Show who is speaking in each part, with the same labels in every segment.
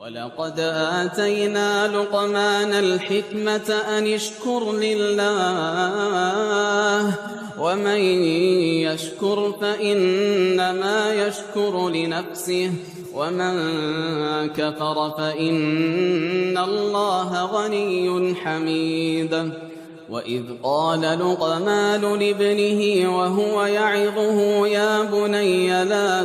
Speaker 1: ولقد آتينا لقمان الحكمة أن اشكر لله ومن يشكر فإنما يشكر لنفسه ومن كفر فإن الله غني حميد وإذ قال لقمان لابنه وهو يعظه يا بني لا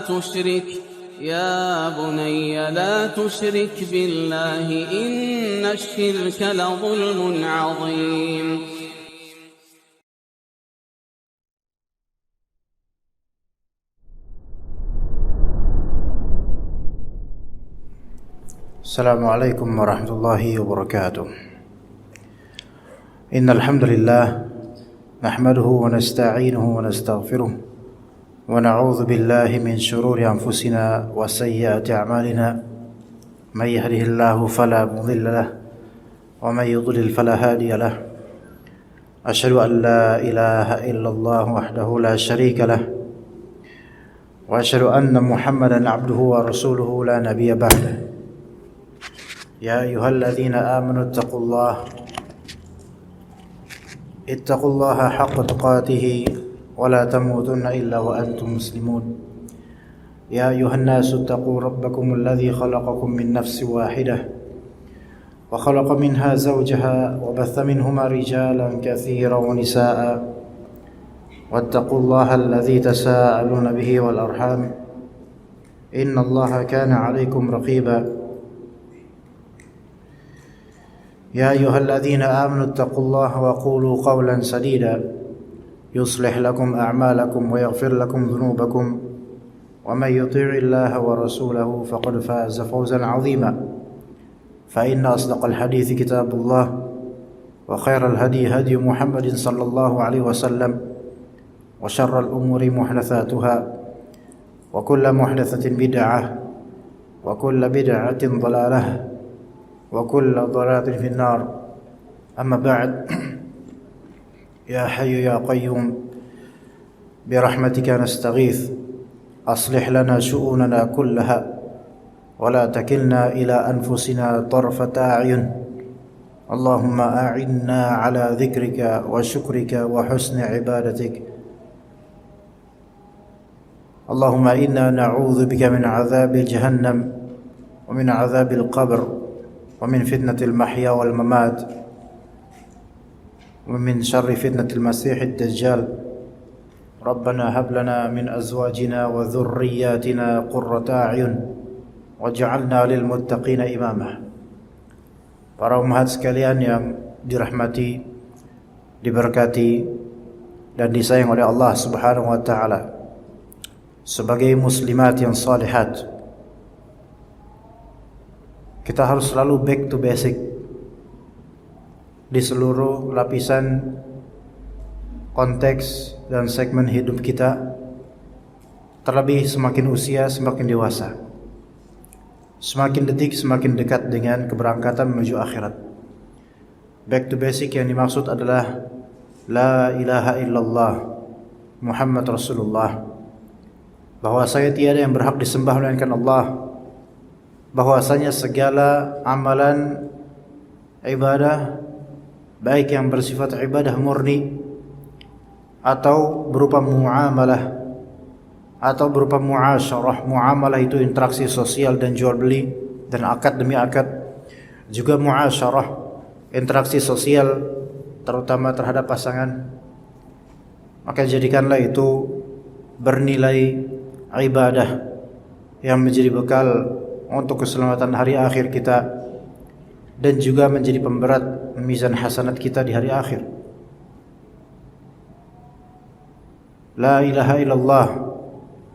Speaker 1: تشرك بالله إن الشرك لظلم عظيم.
Speaker 2: السلام عليكم ورحمة الله وبركاته. إن الحمد لله نحمده ونستعينه ونستغفره ونعوذ بالله من شرور أنفسنا وسيئات أعمالنا من يهده الله فلا مضل له ومن يضلل فلا هادي له أشهد أن لا إله إلا الله وحده لا شريك له وأشهد أن محمدا عبده ورسوله لا نبي بعده. يا أيها الذين آمنوا اتقوا الله حق تقاته ولا تموتن إلا وأنتم مسلمون. يا أيها الناس اتقوا ربكم الذي خلقكم من نفس واحدة وخلق منها زوجها وبث منهما رجالا كثيرا ونساء واتقوا الله الذي تساءلون به والأرحام إن الله كان عليكم رقيبا. يا أيها الذين آمنوا اتقوا الله وقولوا قولا سديدا يصلح لكم أعمالكم ويغفر لكم ذنوبكم ومن يطيع الله ورسوله فقد فاز فوزا عظيما. فإن أصدق الحديث كتاب الله وخير الهدي هدي محمد صلى الله عليه وسلم وشر الأمور محدثاتها وكل محدثة بدعة وكل بدعة ضلالة وكل ضلالة في النار. أما بعد يا حي يا قيوم برحمتك نستغيث أصلح لنا شؤوننا كلها ولا تكلنا إلى أنفسنا طرفة أعين. اللهم أعنا على ذكرك وشكرك وحسن عبادتك. اللهم إنا نعوذ بك من عذاب جهنم ومن عذاب القبر ومن فتنة المحيا والممات ومن شر فتنة المسيح الدجال. ربنا هب لنا من أزواجنا وذرياتنا قرة أعين واجعلنا للمتقين إماما. Para umat sekalian yang dirahmati, diberkati dan disayang oleh Allah Subhanahu wa taala. Sebagai muslimat yang salihat, kita harus selalu back to basic di seluruh lapisan konteks dan segmen hidup kita. Terlebih semakin usia semakin dewasa, semakin detik semakin dekat dengan keberangkatan menuju akhirat. Back to basic yang dimaksud adalah La ilaha illallah Muhammad Rasulullah, bahwasanya tiada yang berhak disembah melainkan Allah, bahwasanya segala amalan ibadah baik yang bersifat ibadah murni atau berupa muamalah atau berupa muasyarah. Muamalah itu interaksi sosial dan jual beli dan akad demi akad. Juga muasyarah, interaksi sosial terutama terhadap pasangan. Maka jadikanlah itu bernilai ibadah yang menjadi bekal untuk keselamatan hari akhir kita dan juga menjadi pemberat mizan hasanat kita di hari akhir. La ilaha illallah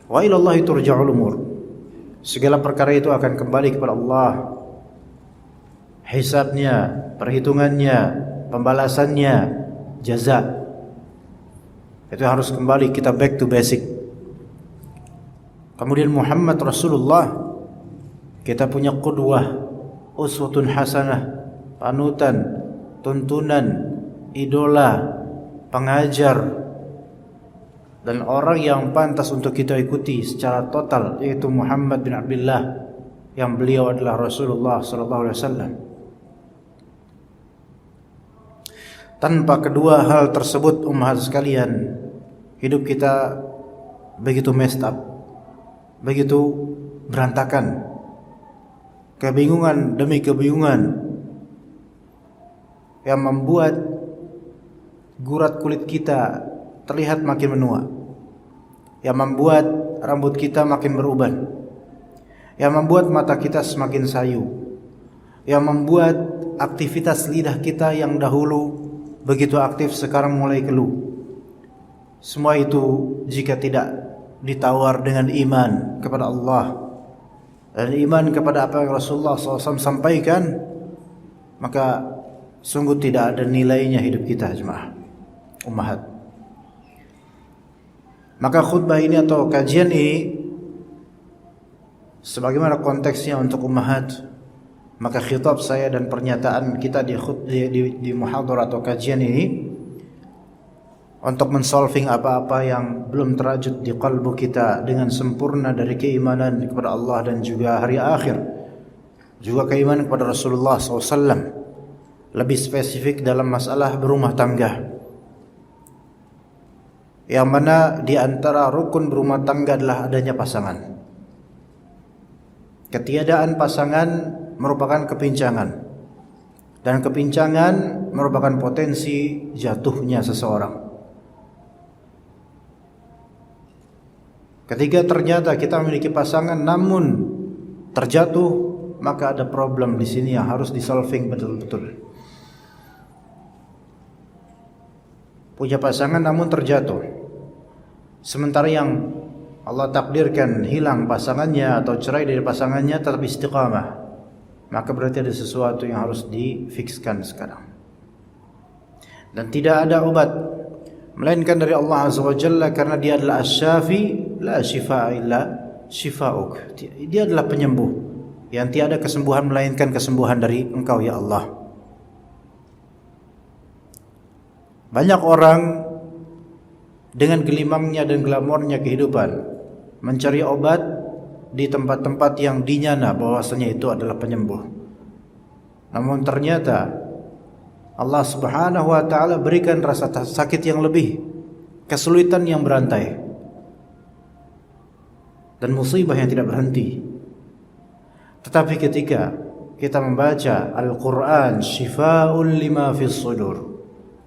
Speaker 2: wa ilallahi turja'ul umur. Segala perkara itu akan kembali kepada Allah. Hisabnya, perhitungannya, pembalasannya, jaza, itu harus kembali kita back to basic. Kemudian Muhammad Rasulullah, kita punya qudwah, uswatun hasanah, panutan, tuntunan, idola, pengajar, dan orang yang pantas untuk kita ikuti secara total, yaitu Muhammad bin Abdullah yang beliau adalah Rasulullah sallallahu alaihi wasallam. Tanpa kedua hal tersebut, ummahat sekalian, hidup kita begitu messed up, begitu berantakan. Kebingungan demi kebingungan yang membuat gurat kulit kita terlihat makin menua, yang membuat rambut kita makin beruban, yang membuat mata kita semakin sayu, yang membuat aktivitas lidah kita yang dahulu begitu aktif sekarang mulai keluh. Semua itu jika tidak ditawar dengan iman kepada Allah dan iman kepada apa yang Rasulullah SAW sampaikan, maka sungguh tidak ada nilainya hidup kita, jemaah ummahat. Maka khutbah ini atau kajian ini, sebagaimana konteksnya untuk ummahat, maka khitab saya dan pernyataan kita di muhadharah atau kajian ini untuk mensolving apa-apa yang belum terajut di kalbu kita dengan sempurna dari keimanan kepada Allah dan juga hari akhir, juga keimanan kepada Rasulullah SAW. Lebih spesifik dalam masalah berumah tangga, yang mana di antara rukun berumah tangga adalah adanya pasangan. Ketiadaan pasangan merupakan kepincangan, dan kepincangan merupakan potensi jatuhnya seseorang. Ketika ternyata kita memiliki pasangan namun terjatuh, maka ada problem di sini yang harus disolving betul-betul. Punya pasangan namun terjatuh, sementara yang Allah takdirkan hilang pasangannya atau cerai dari pasangannya tetap istiqamah, maka berarti ada sesuatu yang harus difikskan sekarang. Dan tidak ada obat melainkan dari Allah Azza wa Jalla, karena Dia adalah Asy-Syafi, la syifaa illa syifauk. Dia adalah penyembuh yang tiada kesembuhan melainkan kesembuhan dari Engkau ya Allah. Banyak orang dengan gelimangnya dan glamornya kehidupan mencari obat di tempat-tempat yang dinyana bahwasanya itu adalah penyembuh. Namun ternyata Allah Subhanahu wa taala berikan rasa sakit yang lebih, kesulitan yang berantai, dan musibah yang tidak berhenti. Tetapi ketika kita membaca Al-Qur'an, syifaa'un lima fis sudur,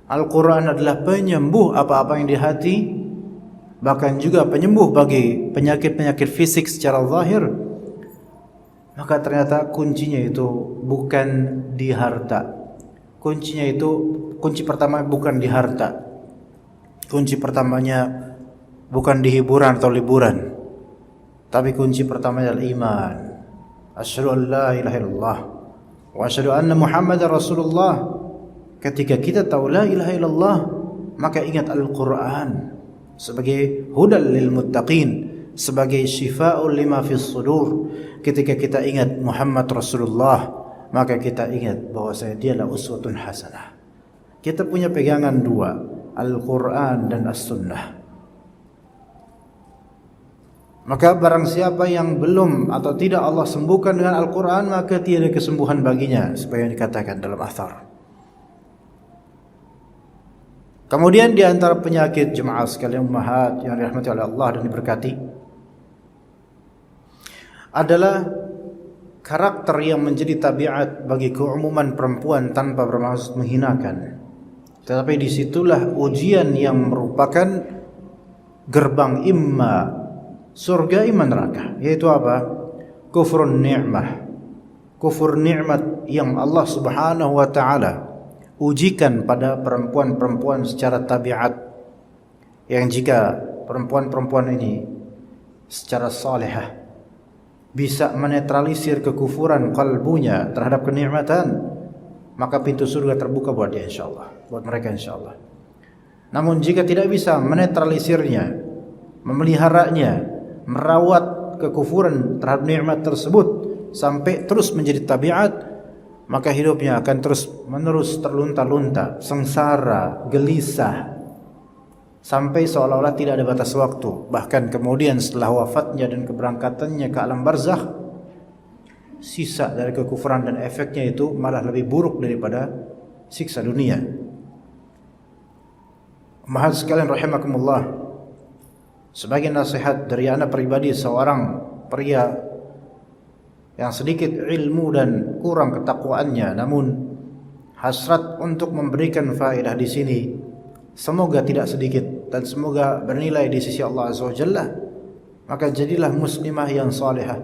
Speaker 2: Al-Quran adalah penyembuh apa-apa yang di hati, bahkan juga penyembuh bagi penyakit-penyakit fisik secara zahir. Maka ternyata kuncinya itu bukan di harta. Kunci pertama bukan di harta. Kunci pertamanya bukan di hiburan atau liburan. Tapi kunci pertama adalah iman. Asyhadu an la ilaha illallah wa asyhadu anna Muhammadar Rasulullah. Ketika kita tahu la ilaha illallah, maka ingat Al-Quran sebagai hudal lil muttaqin, sebagai syifaa'ul lima fis sudur. Ketika kita ingat Muhammad Rasulullah, maka kita ingat bahwa dia adalah uswatun hasanah. Kita punya pegangan dua, Al-Quran dan As-Sunnah. Maka barang siapa yang belum atau tidak Allah sembuhkan dengan Al-Quran, maka tiada kesembuhan baginya, sebagaimana dikatakan dalam athar. Kemudian di antara penyakit jemaah sekalian ummahat yang dirahmati oleh Allah dan diberkati adalah karakter yang menjadi tabiat bagi keumuman perempuan tanpa bermaksud menghinakan. Tetapi disitulah ujian yang merupakan gerbang imma surga imma neraka, yaitu apa? Kufrun ni'mah. Kufur nikmat yang Allah Subhanahu wa taala ujikan pada perempuan-perempuan secara tabiat, yang jika perempuan-perempuan ini secara salihah bisa menetralisir kekufuran kalbunya terhadap kenikmatan, maka pintu surga terbuka buat dia insyaallah, buat mereka insyaallah. Namun jika tidak bisa menetralisirnya, memeliharanya, merawat kekufuran terhadap nikmat tersebut sampai terus menjadi tabiat, maka hidupnya akan terus menerus terlunta-lunta, sengsara, gelisah, sampai seolah-olah tidak ada batas waktu. Bahkan kemudian setelah wafatnya dan keberangkatannya ke alam barzakh, sisa dari kekufuran dan efeknya itu malah lebih buruk daripada siksa dunia. Ummahat sekalian rahimakumullah, sebagai nasihat dari anak pribadi seorang pria yang sedikit ilmu dan kurang ketakwaannya, namun hasrat untuk memberikan faedah di sini semoga tidak sedikit dan semoga bernilai di sisi Allah Azza wa Jalla. Maka jadilah muslimah yang salihah,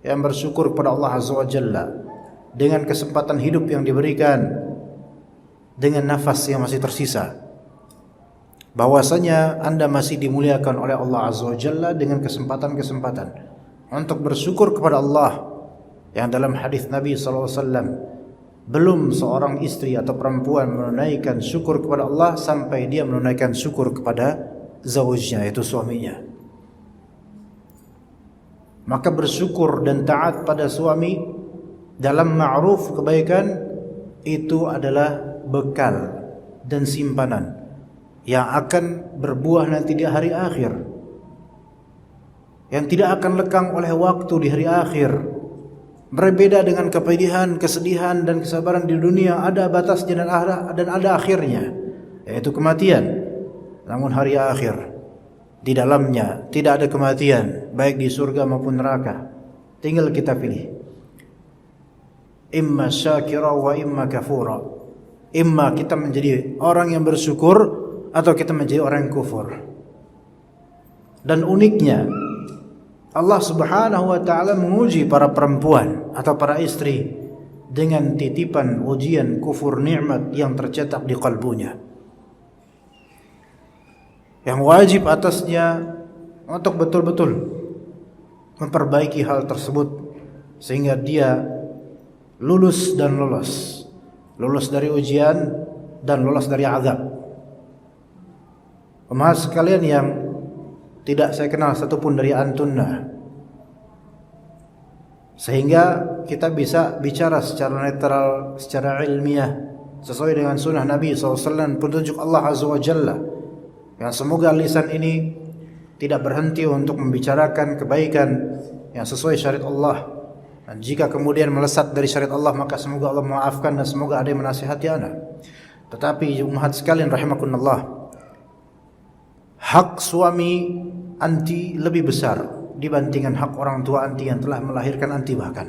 Speaker 2: yang bersyukur kepada Allah Azza wa Jalla dengan kesempatan hidup yang diberikan, dengan nafas yang masih tersisa, bahwasanya Anda masih dimuliakan oleh Allah Azza wa Jalla dengan kesempatan-kesempatan untuk bersyukur kepada Allah. Yang dalam hadis Nabi SAW, belum seorang istri atau perempuan menunaikan syukur kepada Allah sampai dia menunaikan syukur kepada zawjnya, yaitu suaminya. Maka bersyukur dan taat pada suami dalam ma'ruf, kebaikan, itu adalah bekal dan simpanan yang akan berbuah nanti di hari akhir, yang tidak akan lekang oleh waktu di hari akhir. Berbeda dengan kepedihan, kesedihan dan kesabaran di dunia, ada batasnya dan ada akhirnya, yaitu kematian. Namun hari akhir, di dalamnya tidak ada kematian, baik di surga maupun neraka. Tinggal kita pilih, imma syakira wa imma kafura. Imma kita menjadi orang yang bersyukur atau kita menjadi orang yang kufur. Dan uniknya, Allah Subhanahu wa ta'ala menguji para perempuan atau para istri dengan titipan ujian kufur nikmat yang tercetak di kalbunya, yang wajib atasnya untuk betul-betul memperbaiki hal tersebut sehingga dia lulus dan lulus dari ujian dan lulus dari azab. Ummahat sekalian yang tidak saya kenal satupun dari antunna, sehingga kita bisa bicara secara netral, secara ilmiah, sesuai dengan sunnah Nabi SAW, petunjuk Allah Azza wa Jalla, yang semoga lisan ini tidak berhenti untuk membicarakan kebaikan yang sesuai syariat Allah. Dan jika kemudian melesat dari syariat Allah, maka semoga Allah memaafkan dan semoga ada yang menasihati anak. Tetapi ummahat sekalian rahimakumullah, hak suami anti lebih besar dibandingkan hak orang tua anti yang telah melahirkan anti bahkan.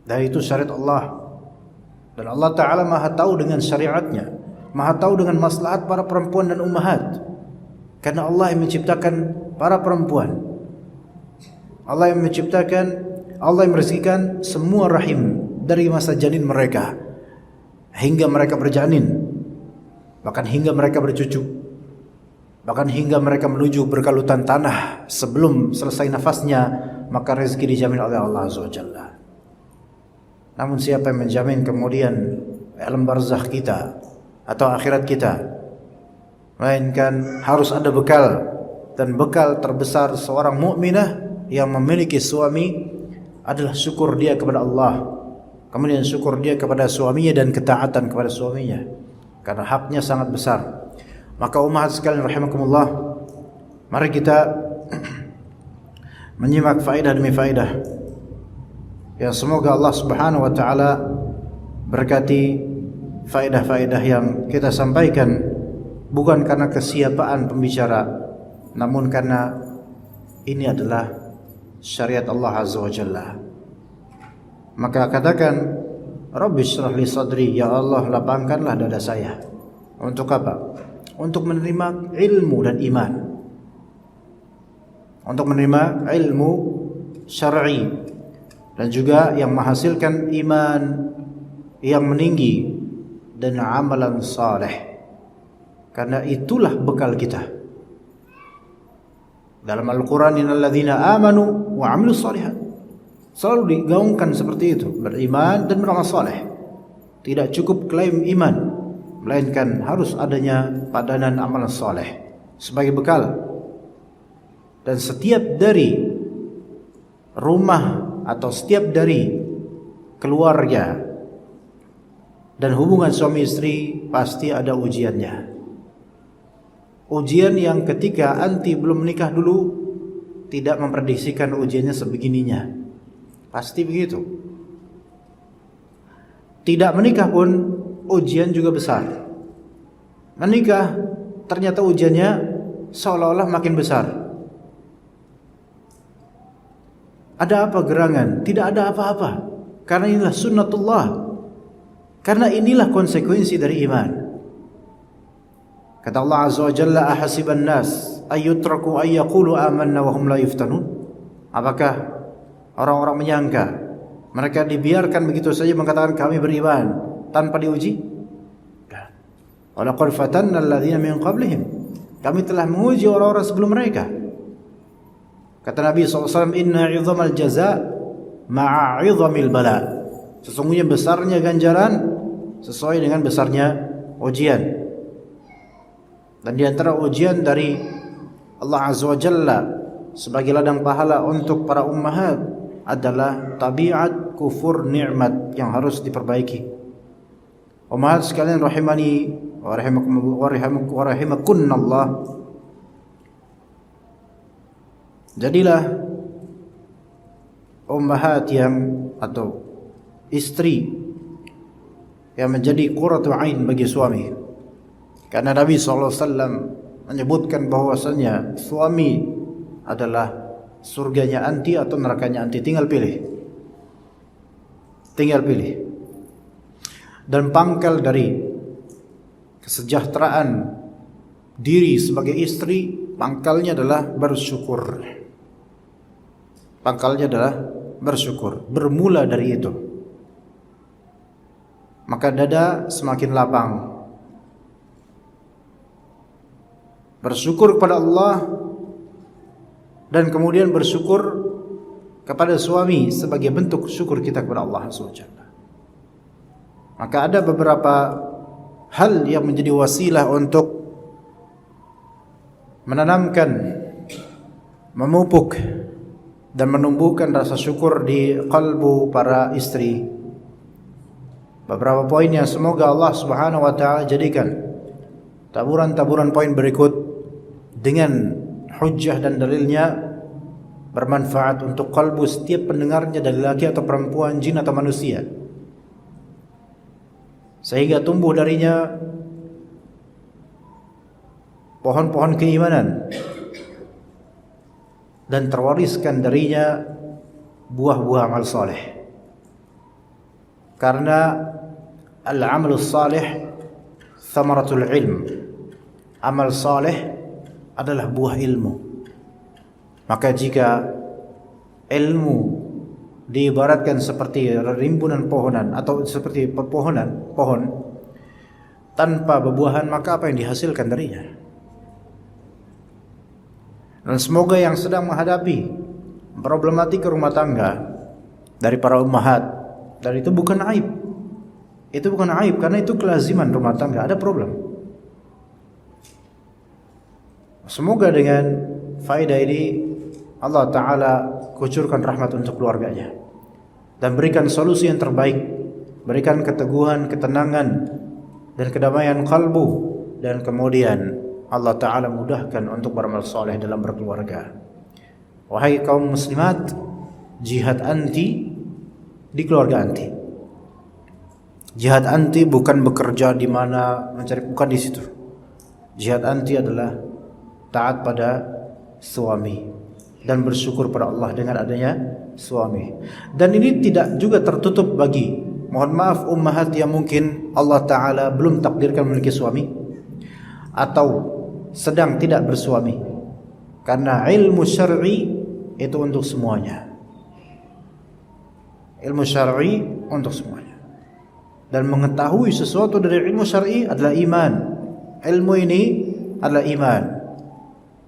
Speaker 2: Dan itu syariat Allah. Dan Allah Ta'ala maha tahu dengan syariatnya, maha tahu dengan maslahat para perempuan dan ummahat. Karena Allah yang menciptakan para perempuan, Allah yang menciptakan, Allah yang merezekikan semua rahim dari masa janin mereka hingga mereka berjanin, bahkan hingga mereka bercucu, bahkan hingga mereka menuju berkalutan tanah sebelum selesai nafasnya, maka rezeki dijamin oleh Allah Azza wa Jalla. Namun siapa yang menjamin kemudian alam barzakh kita atau akhirat kita? Melainkan harus ada bekal, dan bekal terbesar seorang mukminah yang memiliki suami adalah syukur dia kepada Allah, kemudian syukur dia kepada suaminya dan ketaatan kepada suaminya, karena haknya sangat besar. Maka ummahat sekalian rahimakumullah, mari kita menyimak faedah demi faedah yang semoga Allah Subhanahu wa ta'ala berkati faedah-faedah yang kita sampaikan, bukan karena kesiapaan pembicara, namun karena ini adalah syariat Allah Azza wa Jalla. Maka katakan, Rabbi shrah li sadri, ya Allah lapangkanlah dada saya. Untuk apa? Untuk menerima ilmu dan iman, untuk menerima ilmu syar'i, dan juga yang menghasilkan iman yang meninggi dan amalan saleh. Karena itulah bekal kita. Dalam Al-Quran, innal ladzina amanu wa 'amilus shalihat, selalu digaungkan seperti itu, beriman dan beramal saleh. Tidak cukup klaim iman, melainkan harus adanya padanan amalan saleh sebagai bekal. Dan setiap dari rumah atau setiap dari keluarga dan hubungan suami istri pasti ada ujiannya. Ujian yang ketika anti belum menikah dulu tidak memprediksikan ujiannya sebegininya. Pasti begitu. Tidak menikah pun ujian juga besar. Menikah ternyata ujiannya seolah-olah makin besar. Ada apa gerangan? Tidak ada apa-apa. Karena inilah sunnatullah. Karena inilah konsekuensi dari iman. Kata Allah Azza wa Jalla, ahasiban nas ayyutraku ayyaqulu amanna wa hum la yuftanun. Apakah orang-orang menyangka mereka dibiarkan begitu saja mengatakan kami beriman tanpa diuji? Wa laqad fatanna alladziina min qablihim. Kami telah menguji orang-orang sebelum mereka. Kata Nabi SAW, inna 'idhamal jazaa ma'a 'idhamil bala. Sesungguhnya besarnya ganjaran sesuai dengan besarnya ujian. Dan di antara ujian dari Allah Azza wa Jalla sebagai ladang pahala untuk para ummahat adalah tabiat kufur nikmat yang harus diperbaiki. Ummahat sekalian rahimani wa rahimakunallah. Jadilah ummahat yang atau istri yang menjadi qurratu ain bagi suami. Karena Nabi SAW menyebutkan bahwasanya suami adalah surganya anti atau nerakanya anti. Tinggal pilih. Tinggal pilih. Dan pangkal dari kesejahteraan diri sebagai istri, pangkalnya adalah bersyukur. Pangkalnya adalah bersyukur. Bermula dari itu, maka dada semakin lapang. Bersyukur kepada Allah dan kemudian bersyukur kepada suami sebagai bentuk syukur kita kepada Allah SWT. Maka ada beberapa hal yang menjadi wasilah untuk menanamkan, memupuk dan menumbuhkan rasa syukur di kalbu para istri. Beberapa poin yang semoga Allah Subhanahu wa taala jadikan taburan-taburan poin berikut dengan hujjah dan dalilnya bermanfaat untuk kalbu setiap pendengarnya, dari laki atau perempuan, jin atau manusia, sehingga tumbuh darinya pohon-pohon keimanan dan terwariskan darinya buah-buah amal saleh. Karena al-amalus saleh thamaratul ilm. Amal saleh adalah buah ilmu. Maka jika ilmu diibaratkan seperti rimbunan pohonan atau seperti pohon tanpa bebuahan, maka apa yang dihasilkan darinya? Dan semoga yang sedang menghadapi problematika rumah tangga dari para ummahat, dan itu bukan aib. Itu bukan aib, karena itu kelaziman rumah tangga, ada problem. Semoga dengan faedah ini Allah Ta'ala kucurkan rahmat untuk keluarganya dan berikan solusi yang terbaik, berikan keteguhan, ketenangan dan kedamaian kalbu, dan kemudian Allah Ta'ala mudahkan untuk beramal soleh dalam berkeluarga. Wahai kaum muslimat, jihad anti di keluarga anti. Jihad anti bukan bekerja di mana mencari, bukan di situ. Jihad anti adalah taat pada suami dan bersyukur pada Allah dengan adanya suami. Dan ini tidak juga tertutup bagi, mohon maaf, ummahat yang mungkin Allah Ta'ala belum takdirkan memiliki suami atau sedang tidak bersuami. Karena ilmu syar'i itu untuk semuanya. Ilmu syar'i untuk semuanya. Dan mengetahui sesuatu dari ilmu syar'i adalah iman. Ilmu ini adalah iman.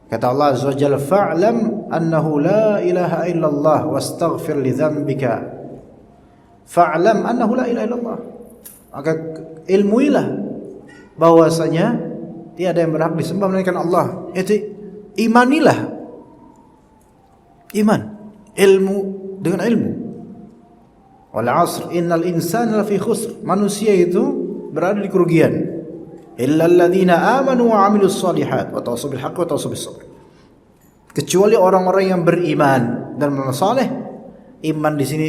Speaker 2: Kata Allah Azza wa Jalla, fa'lam annahu la ilaha illallah wastaghfir li dhanbika. Fa'lam annahu la ilaha illallah. Maka ilmuilah bahwasanya tiada yang berhak disembah melainkan Allah. Itu imanilah. Iman, ilmu dengan ilmu. Wal 'asr innal insana lafi khusr. Manusia itu berada di kerugian. Illa alladziina aamanu wa 'amilus shalihat wa tawassaw bil haqqi wa tawassaw bis sabr. Kecuali orang-orang yang beriman dan beramal saleh Iman di sini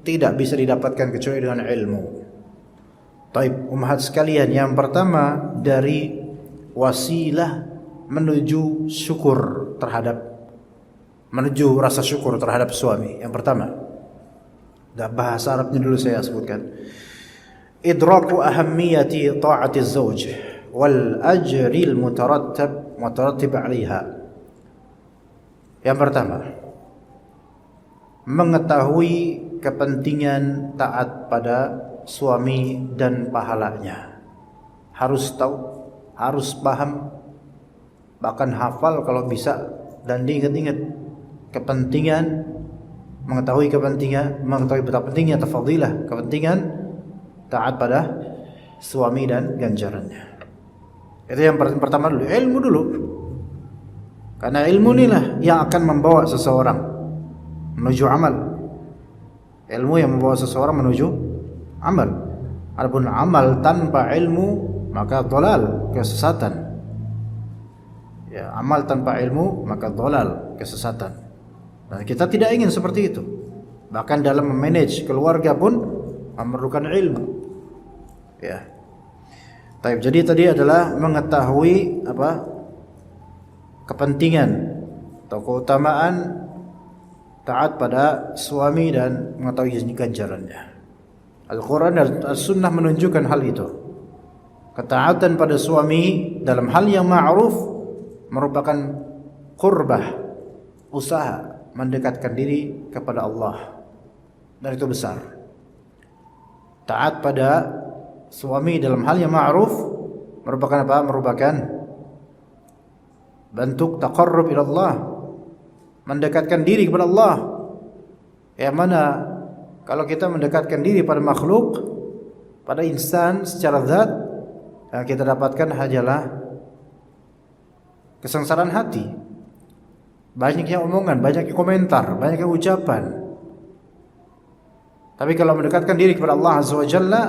Speaker 2: tidak bisa didapatkan kecuali dengan ilmu. Taib, ummahat sekalian, yang pertama dari wasilah menuju syukur terhadap, menuju rasa syukur terhadap suami. Yang pertama, bahasa Arabnya dulu saya sebutkan. Idraku ahammiyati ta'ati az-zawj wal ajril mutarattib 'alaiha. Yang pertama, mengetahui kepentingan taat pada suami dan pahalanya. Harus tahu, harus paham, bahkan hafal kalau bisa, dan diingat-ingat kepentingan, mengetahui betapa pentingnya tafadilah, kepentingan taat pada suami dan ganjarannya. Itu yang pertama dulu, ilmu dulu. Karena ilmu inilah yang akan membawa seseorang menuju amal. Ilmu yang membawa seseorang menuju amal. Adapun amal tanpa ilmu maka dhalal, kesesatan. Ya, amal tanpa ilmu maka dhalal, kesesatan. Dan kita tidak ingin seperti itu. Bahkan dalam memanage keluarga pun memerlukan ilmu. Ya. Taib. Jadi tadi adalah mengetahui kepentingan atau keutamaan taat pada suami dan mengetahui ganjarannya. Al-Quran dan As-Sunnah menunjukkan hal itu. Ketaatan pada suami dalam hal yang ma'ruf merupakan qurbah, usaha mendekatkan diri kepada Allah, dan itu besar. Taat pada suami dalam hal yang ma'ruf merupakan apa? Merupakan bentuk taqarrub ila Allah, mendekatkan diri kepada Allah. Yang mana kalau kita mendekatkan diri pada makhluk, pada insan secara zat, yang kita dapatkan hanyalah kesengsaraan hati. Banyaknya omongan, banyaknya komentar, banyaknya ucapan. Tapi kalau mendekatkan diri kepada Allah Azza wa Jalla,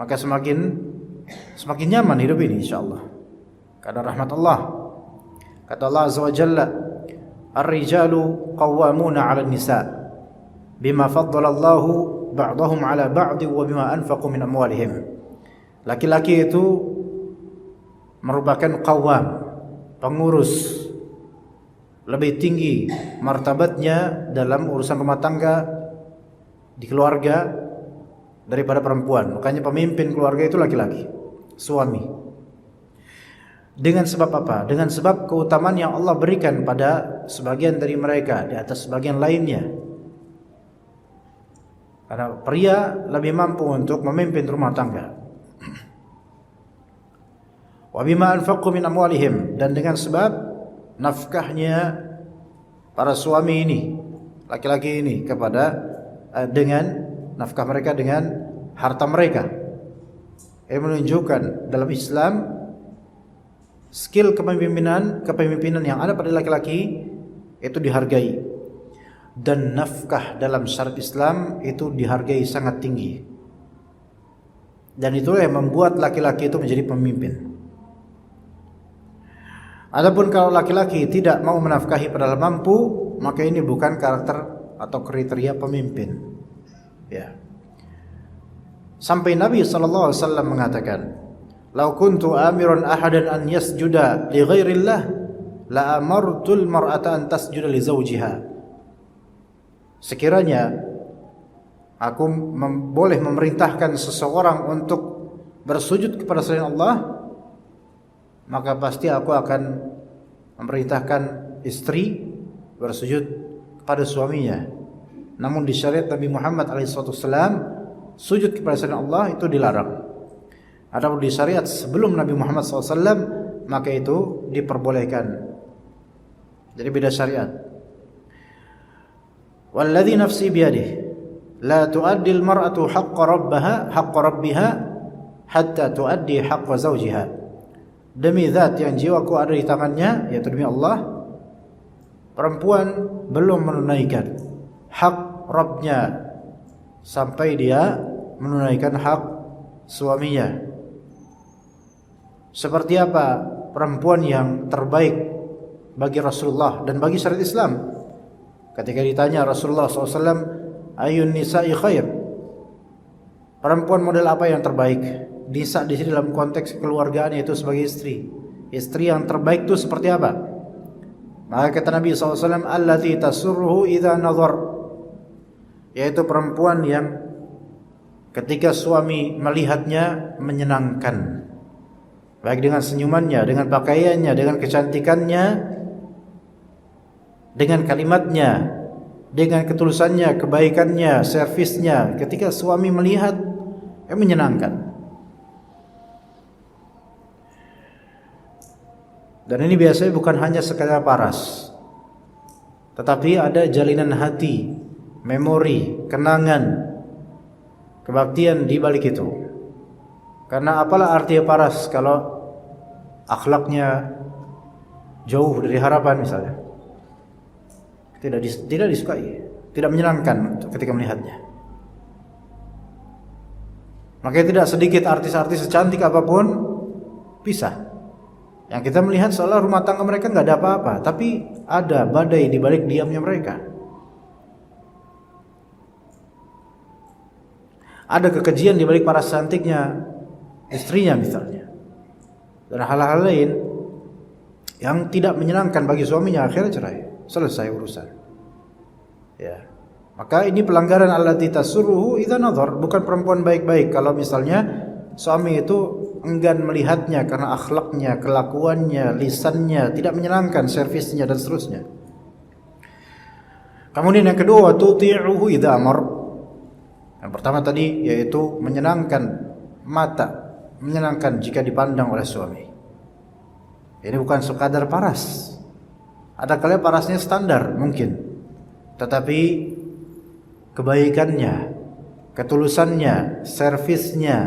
Speaker 2: maka semakin nyaman hidup ini insyaallah. Karena rahmat Allah. Kata Allah Azza wa Jalla, "Ar-rijalu qawwamuna 'alan nisa bima faddala Allahu ba'dahum 'ala ba'd wa bima anfaqu min amwalihim." Laki-laki itu merupakan qawwam, pengurus, lebih tinggi martabatnya dalam urusan rumah tangga di keluarga daripada perempuan. Makanya pemimpin keluarga itu laki-laki, suami. Dengan sebab apa? Dengan sebab keutamaan yang Allah berikan pada sebagian dari mereka di atas sebagian lainnya. Karena pria lebih mampu untuk memimpin rumah tangga. Wa bima anfaqu min amwalihim, dan dengan sebab nafkahnya para suami ini, laki-laki ini kepada dengan nafkah mereka dengan harta mereka. Ini menunjukkan dalam Islam skill kepemimpinan yang ada pada laki-laki itu dihargai, dan nafkah dalam syariat Islam itu dihargai sangat tinggi, dan itulah yang membuat laki-laki itu menjadi pemimpin. Adapun kalau laki-laki tidak mau menafkahi padahal mampu, maka ini bukan karakter atau kriteria pemimpin. Ya. Sampai Nabi sallallahu alaihi wasallam mengatakan, "Lau kuntu amiran ahadan an yasjuda li ghairillah la amartul mar'ata an tasjuda li zawjiha." Sekiranya aku boleh memerintahkan seseorang untuk bersujud kepada selain Allah, maka pasti aku akan memerintahkan istri bersujud kepada suaminya. Namun di syariat Nabi Muhammad SAW, sujud kepada selain Allah itu dilarang. Adapun di syariat sebelum Nabi Muhammad SAW, maka itu diperbolehkan. Jadi beda syariat. Walladzi nafsi biyadihi la tuaddi al-mar'atu haqqa rabbiha hatta tuaddi haqqa zawjiha. Demi zat yang jiwaku ada di tangannya, yaitu demi Allah, perempuan belum menunaikan hak Rabbnya sampai dia menunaikan hak suaminya. Seperti apa perempuan yang terbaik bagi Rasulullah dan bagi syariat Islam? Ketika ditanya Rasulullah SAW, ayun nisa'i khair, perempuan model apa yang terbaik? Nisa di sini dalam konteks keluargaan, yaitu sebagai istri. Istri yang terbaik itu seperti apa? Maka kata Nabi SAW, allati tasurruhu idza nazar, yaitu perempuan yang ketika suami melihatnya menyenangkan, baik dengan senyumannya, dengan pakaiannya, dengan kecantikannya, dengan kalimatnya, dengan ketulusannya, kebaikannya, servisnya. Ketika suami melihat, menyenangkan. Dan ini biasanya bukan hanya sekadar paras, tetapi ada jalinan hati, memori, kenangan, kebaktian di balik itu. Karena apalah arti paras kalau akhlaknya jauh dari harapan misalnya, tidak disukai, tidak menyenangkan ketika melihatnya. Makanya tidak sedikit artis-artis secantik apapun pisah. Yang kita melihat seolah rumah tangga mereka nggak ada apa-apa, tapi ada badai di balik diamnya mereka. Ada kekejian di balik paras cantiknya istrinya misalnya, dan hal-hal lain yang tidak menyenangkan bagi suaminya. Akhirnya cerai, selesai urusan. Ya, maka ini pelanggaran allati tasurruhu idza nazar. Bukan perempuan baik-baik kalau misalnya suami itu enggan melihatnya karena akhlaknya, kelakuannya, lisannya tidak menyenangkan, servisnya dan seterusnya. Kemudian yang kedua, tuti'uhu idza amar. Yang pertama tadi yaitu menyenangkan mata, menyenangkan jika dipandang oleh suami. Ini bukan sekadar paras. Ada kalanya parasnya standar mungkin, tetapi kebaikannya, ketulusannya, servisnya,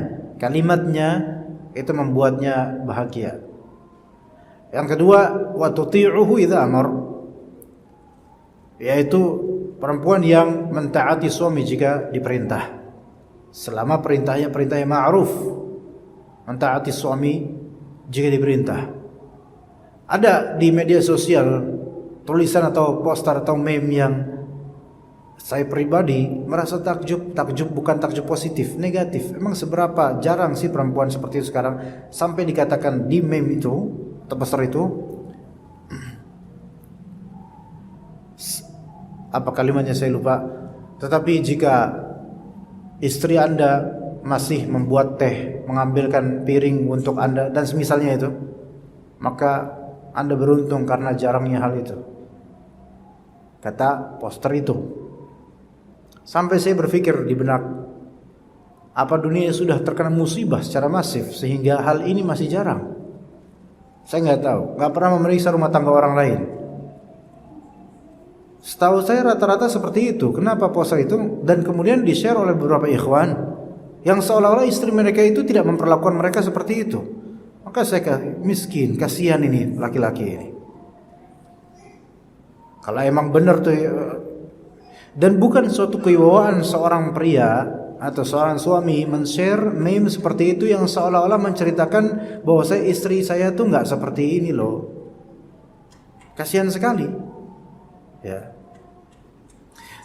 Speaker 2: kalimatnya itu membuatnya bahagia. Yang kedua, wa tuti'uhu idza amar, yaitu perempuan yang mentaati suami jika diperintah, selama perintahnya perintah yang ma'ruf. Mentaati suami jika diperintah. Ada di media sosial tulisan atau poster atau meme yang saya pribadi merasa takjub bukan takjub positif, negatif. Emang seberapa jarang sih perempuan seperti itu sekarang, sampai dikatakan di meme itu atau poster itu, apa kalimatnya saya lupa, tetapi jika istri Anda masih membuat teh, mengambilkan piring untuk Anda dan semisalnya itu, maka Anda beruntung karena jarangnya hal itu, kata poster itu. Sampai saya berpikir di benak, apa dunia sudah terkena musibah secara masif sehingga hal ini masih jarang? Saya nggak tahu, nggak pernah memeriksa rumah tangga orang lain. Setahu saya rata-rata seperti itu. Kenapa poster itu dan kemudian di-share oleh beberapa ikhwan yang seolah-olah istri mereka itu tidak memperlakukan mereka seperti itu. Maka saya miskin, kasihan ini laki-laki ini. Kalau emang benar tuh, dan bukan suatu kewibawaan seorang pria atau seorang suami men-share meme seperti itu yang seolah-olah menceritakan bahwa istri saya tuh nggak seperti ini loh. Kasihan sekali. Ya.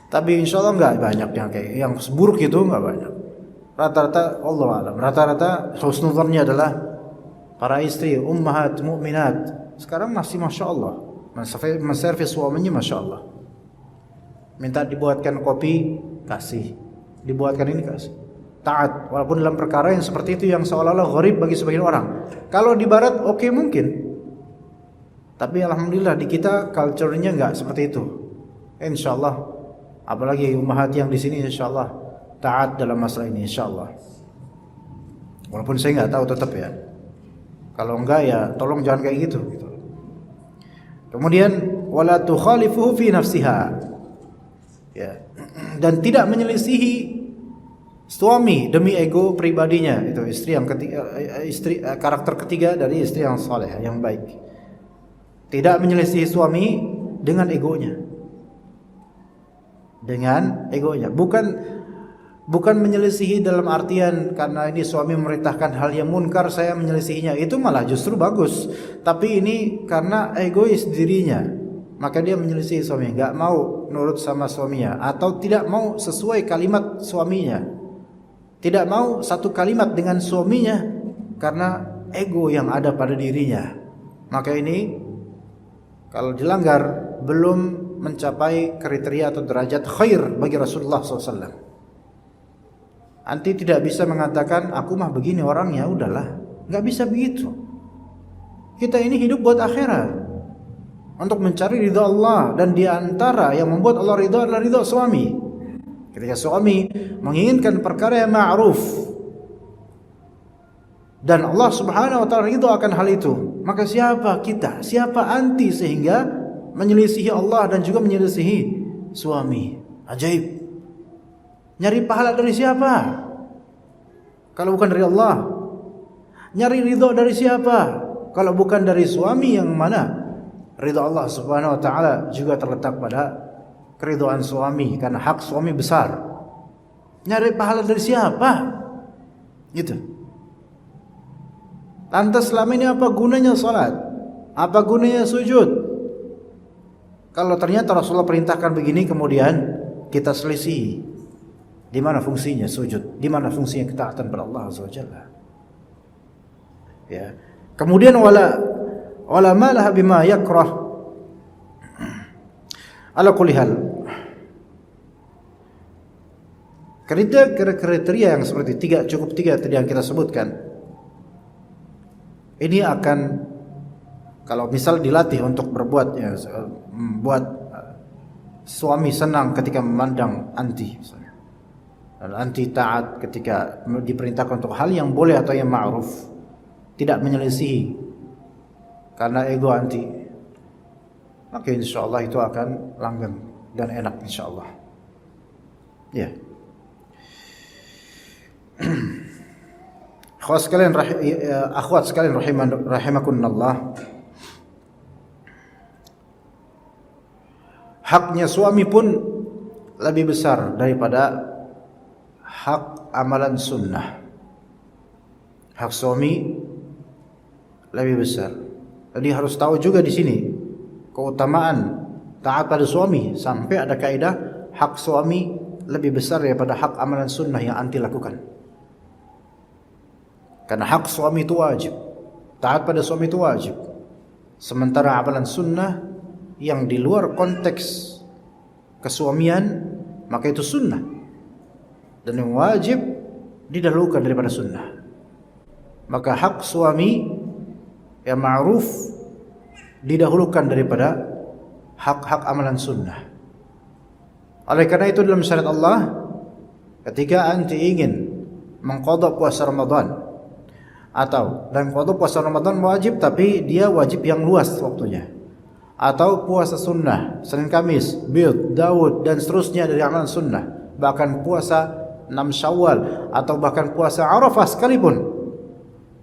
Speaker 2: Tapi insya Allah nggak banyak yang kayak yang buruk itu, nggak banyak. Rata-rata Allah alam, rata-rata husnuzannya adalah para istri ummahat mukminat sekarang masih masya Allah menservis suaminya masya Allah. Minta dibuatkan kopi, kasih. Dibuatkan ini, kasih. Taat, walaupun dalam perkara yang seperti itu yang seolah-olah gharib bagi sebagian orang. Kalau di barat oke, mungkin. Tapi alhamdulillah di kita culture-nya enggak seperti itu. Insyaallah, apalagi ummahat yang di sini insyaallah taat dalam masalah ini insyaallah. Walaupun saya enggak tahu tetap ya. Kalau enggak ya tolong jangan kayak gitu. Kemudian wala tukhalifuhu fi nafsiha. Ya, dan tidak menyelisihi suami demi ego pribadinya. Itu istri yang ketiga, karakter ketiga dari istri yang saleh, yang baik. Tidak menyelisihi suami dengan egonya. Dengan egonya, bukan menyelisihi dalam artian karena ini suami memerintahkan hal yang munkar saya menyelisihinya. Itu malah justru bagus. Tapi ini karena egois dirinya, maka dia menyelisih suaminya, enggak mau nurut sama suaminya, atau tidak mau sesuai kalimat suaminya, tidak mau satu kalimat dengan suaminya karena ego yang ada pada dirinya, maka ini kalau dilanggar belum mencapai kriteria atau derajat khair bagi Rasulullah SAW. Anti tidak bisa mengatakan aku mah begini orangnya, udahlah, nggak bisa begitu. Kita ini hidup buat akhirat, untuk mencari ridha Allah, dan di antara yang membuat Allah ridha adalah ridha suami. Ketika suami menginginkan perkara yang ma'ruf dan Allah Subhanahu wa taala ridha akan hal itu, maka siapa kita, siapa anti sehingga menyelisihi Allah dan juga menyelisihi suami? Ajaib. Nyari pahala dari siapa kalau bukan dari Allah? Nyari ridha dari siapa kalau bukan dari suami, yang mana ridha Allah Subhanahu wa taala juga terletak pada keridhaan suami, karena hak suami besar. Nyari pahala dari siapa? Gitu. Lantas selama ini apa gunanya salat? Apa gunanya sujud? Kalau ternyata Rasulullah perintahkan begini kemudian kita selisih, di mana fungsinya sujud? Di mana fungsinya ketaatan pada Allah Azza wa Jalla? Ya. Kemudian wala malaha bima yakrah. Ala kulli hal, kriteria yang seperti tiga tadi yang kita sebutkan ini akan, kalau misal dilatih untuk berbuat, ya, membuat suami senang ketika memandang anti, misalnya, dan anti taat ketika diperintahkan untuk hal yang boleh atau yang ma'ruf, tidak menyelisihi karena ego anti, maka insyaallah itu akan langgeng dan enak insyaallah. Ya. Akhwat sekalian rahimakunallah, haknya suami pun lebih besar daripada hak amalan sunnah. Hak suami lebih besar. Jadi harus tahu juga di sini keutamaan taat pada suami, sampai ada kaidah hak suami lebih besar daripada hak amalan sunnah yang anti lakukan. Karena hak suami itu wajib, taat pada suami itu wajib. Sementara amalan sunnah yang di luar konteks kesuamian, maka itu sunnah, dan yang wajib didahulukan daripada sunnah. Maka hak suami yang ma'ruf didahulukan daripada hak-hak amalan sunnah. Oleh karena itu dalam syariat Allah, ketika anti ingin mengqadha puasa Ramadan, atau dan qadha puasa Ramadan wajib tapi dia wajib yang luas waktunya, atau puasa sunnah Senin Kamis, Bid, Daud dan seterusnya dari amalan sunnah, bahkan puasa 6 Syawal atau bahkan puasa Arafah sekalipun,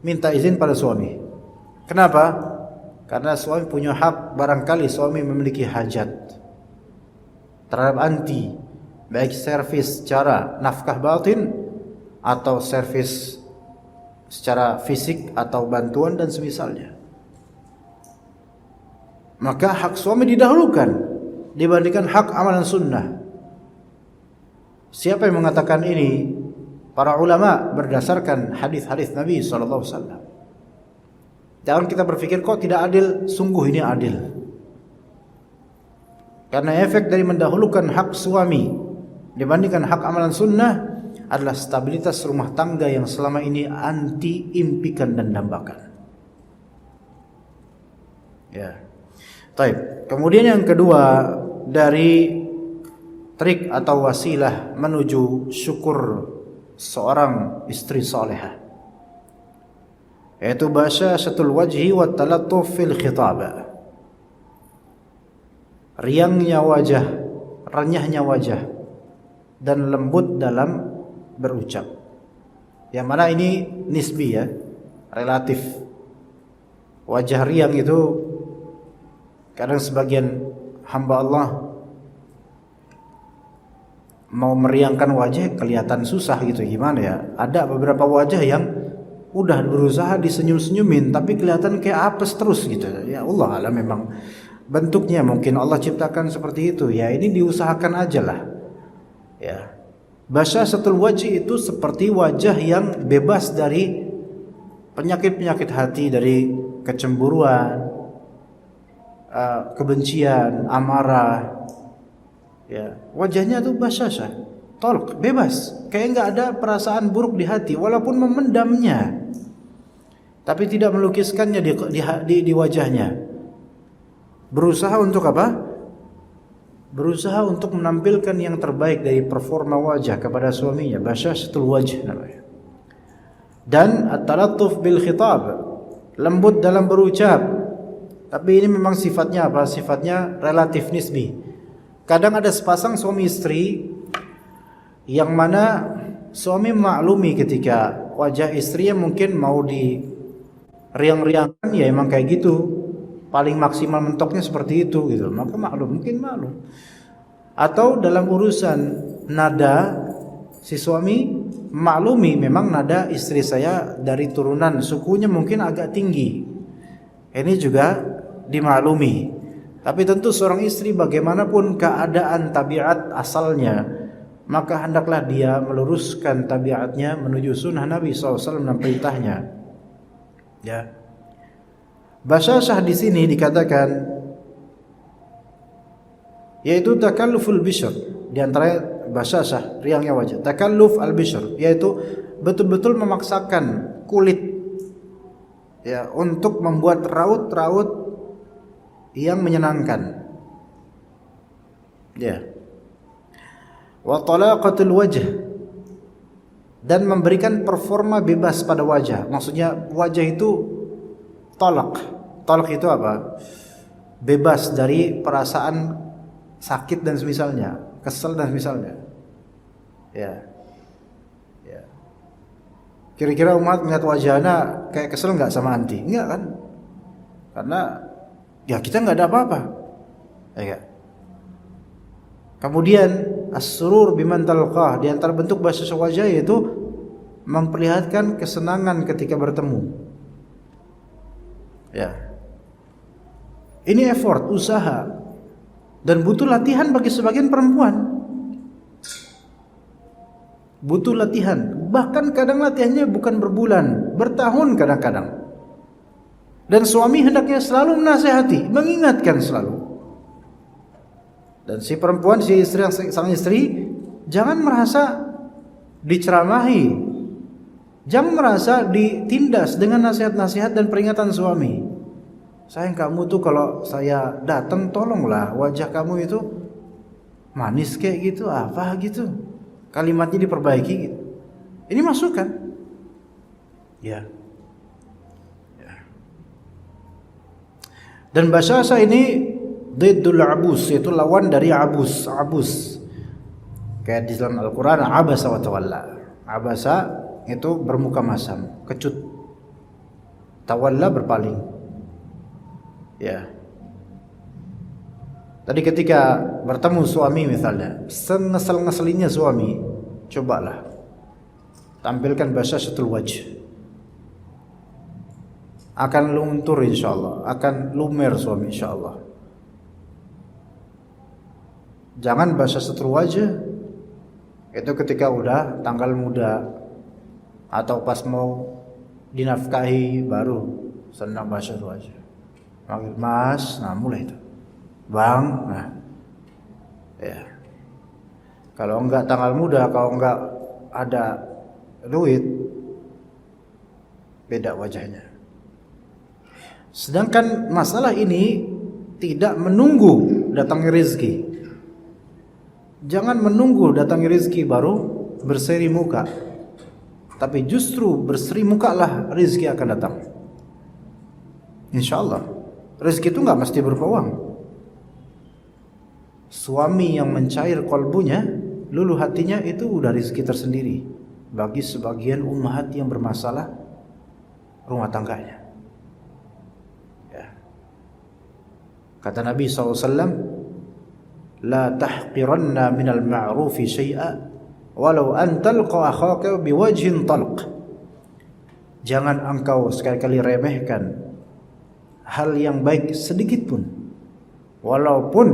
Speaker 2: minta izin pada suami. Kenapa? Karena suami punya hak, barangkali suami memiliki hajat terhadap anti, baik servis secara nafkah batin atau servis secara fisik atau bantuan dan semisalnya. Maka hak suami didahulukan dibandingkan hak amalan sunnah. Siapa yang mengatakan ini? Para ulama berdasarkan hadis-hadis Nabi SAW. Jangan kita berpikir kok tidak adil, sungguh ini adil. Karena efek dari mendahulukan hak suami dibandingkan hak amalan sunnah adalah stabilitas rumah tangga yang selama ini anti impikan dan dambakan. Ya. Baik. Kemudian yang kedua dari trik atau wasilah menuju syukur seorang istri salehah, yaitu basyashatul wajhi wa talattuf fil khitab. Riangnya wajah, renyahnya wajah, dan lembut dalam berucap. Yang mana ini nisbi, ya, relatif. Wajah riang itu kadang sebagian hamba Allah mau meriangkan wajah kelihatan susah gitu, gimana ya? Ada beberapa wajah yang udah berusaha disenyum-senyumin tapi kelihatan kayak apes terus gitu. Ya Allah alam, memang bentuknya mungkin Allah ciptakan seperti itu, ya ini diusahakan aja lah. Ya. Basyasatul wajhi itu seperti wajah yang bebas dari penyakit-penyakit hati, dari kecemburuan, kebencian, amarah. Ya, wajahnya tuh basyasah, talq, bebas, kayak nggak ada perasaan buruk di hati, walaupun memendamnya, tapi tidak melukiskannya di wajahnya. Berusaha untuk apa? Berusaha untuk menampilkan yang terbaik dari performa wajah kepada suaminya, basyasatul wajh namanya. Dan at-talattuf bil khitab, lembut dalam berucap. Tapi ini memang sifatnya apa? Sifatnya relatif nisbi. Kadang ada sepasang suami istri yang mana suami maklumi ketika wajah istrinya mungkin mau di riang-riangkan, ya emang kayak gitu. Paling maksimal mentoknya seperti itu gitu. Maka mungkin maklum. Atau dalam urusan nada, si suami maklumi memang nada istri saya dari turunan sukunya mungkin agak tinggi. Ini juga dimaklumi. Tapi tentu seorang istri bagaimanapun keadaan tabiat asalnya, maka hendaklah dia meluruskan tabiatnya menuju sunnah Nabi SAW dan perintahnya. Ya. Basyasah di sini dikatakan yaitu takalluful bishr, di antara basyasah riangnya wajah. Takalluf al-bishr yaitu betul-betul memaksakan kulit ya untuk membuat raut-raut yang menyenangkan. Ya. Wa talaqatul wajh, dan memberikan performa bebas pada wajah. Maksudnya wajah itu talaq. Talaq itu apa? Bebas dari perasaan sakit dan semisalnya, kesel dan semisalnya. Ya. Ya. Kira-kira umat melihat wajahnya kayak kesel enggak sama anti? Enggak kan? Karena ya kita enggak ada apa-apa. Ya. Kemudian as-surur biman talqah, di antara bentuk basyasah wajah yaitu memperlihatkan kesenangan ketika bertemu. Ya. Ini effort, usaha, dan butuh latihan bagi sebagian perempuan. Butuh latihan, bahkan kadang latihannya bukan berbulan, bertahun kadang-kadang. Dan suami hendaknya selalu menasihati, mengingatkan selalu. Dan si perempuan, si istri, sang istri, jangan merasa diceramahi, jangan merasa ditindas dengan nasihat-nasihat dan peringatan suami. Sayang, kamu tuh kalau saya datang tolonglah wajah kamu itu manis kayak gitu, apa gitu. Kalimatnya diperbaiki gitu. Ini masukan. Ya. Ya. Dan basyasah ini diddul abus, yaitu lawan dari abus. Abus. Kayak di dalam Al-Qur'an abasa wa tawalla. Abasa itu bermuka masam, kecut. Tawalla berpaling. Ya. Tadi ketika bertemu suami misalnya, sengesel-ngeselinnya suami, cobalah tampilkan basyasatul wajh. Akan luntur insyaallah, akan lumer suami insyaallah. Jangan basyasatul wajh itu ketika udah tanggal muda atau pas mau dinafkahi baru senang basyasatul wajh. Panggil Mas, nah mulai itu. Bang, nah. Ya. Kalau enggak tanggal muda, kalau enggak ada duit, beda wajahnya. Sedangkan masalah ini tidak menunggu datangnya rezeki. Jangan menunggu datangnya rezeki baru berseri muka. Tapi justru berseri mukalah rezeki akan datang. Insyaallah. Rezeki itu enggak mesti berupa uang. Suami yang mencair kolbunya, luluh hatinya, itu udah rezeki tersendiri bagi sebagian ummahat yang bermasalah rumah tangganya. Ya. Kata Nabi SAW, la tahqiranna minal ma'rufi syai'a walau an talqa akhaka biwajhin talq. Jangan engkau sekali-kali remehkan hal yang baik sedikit pun, walaupun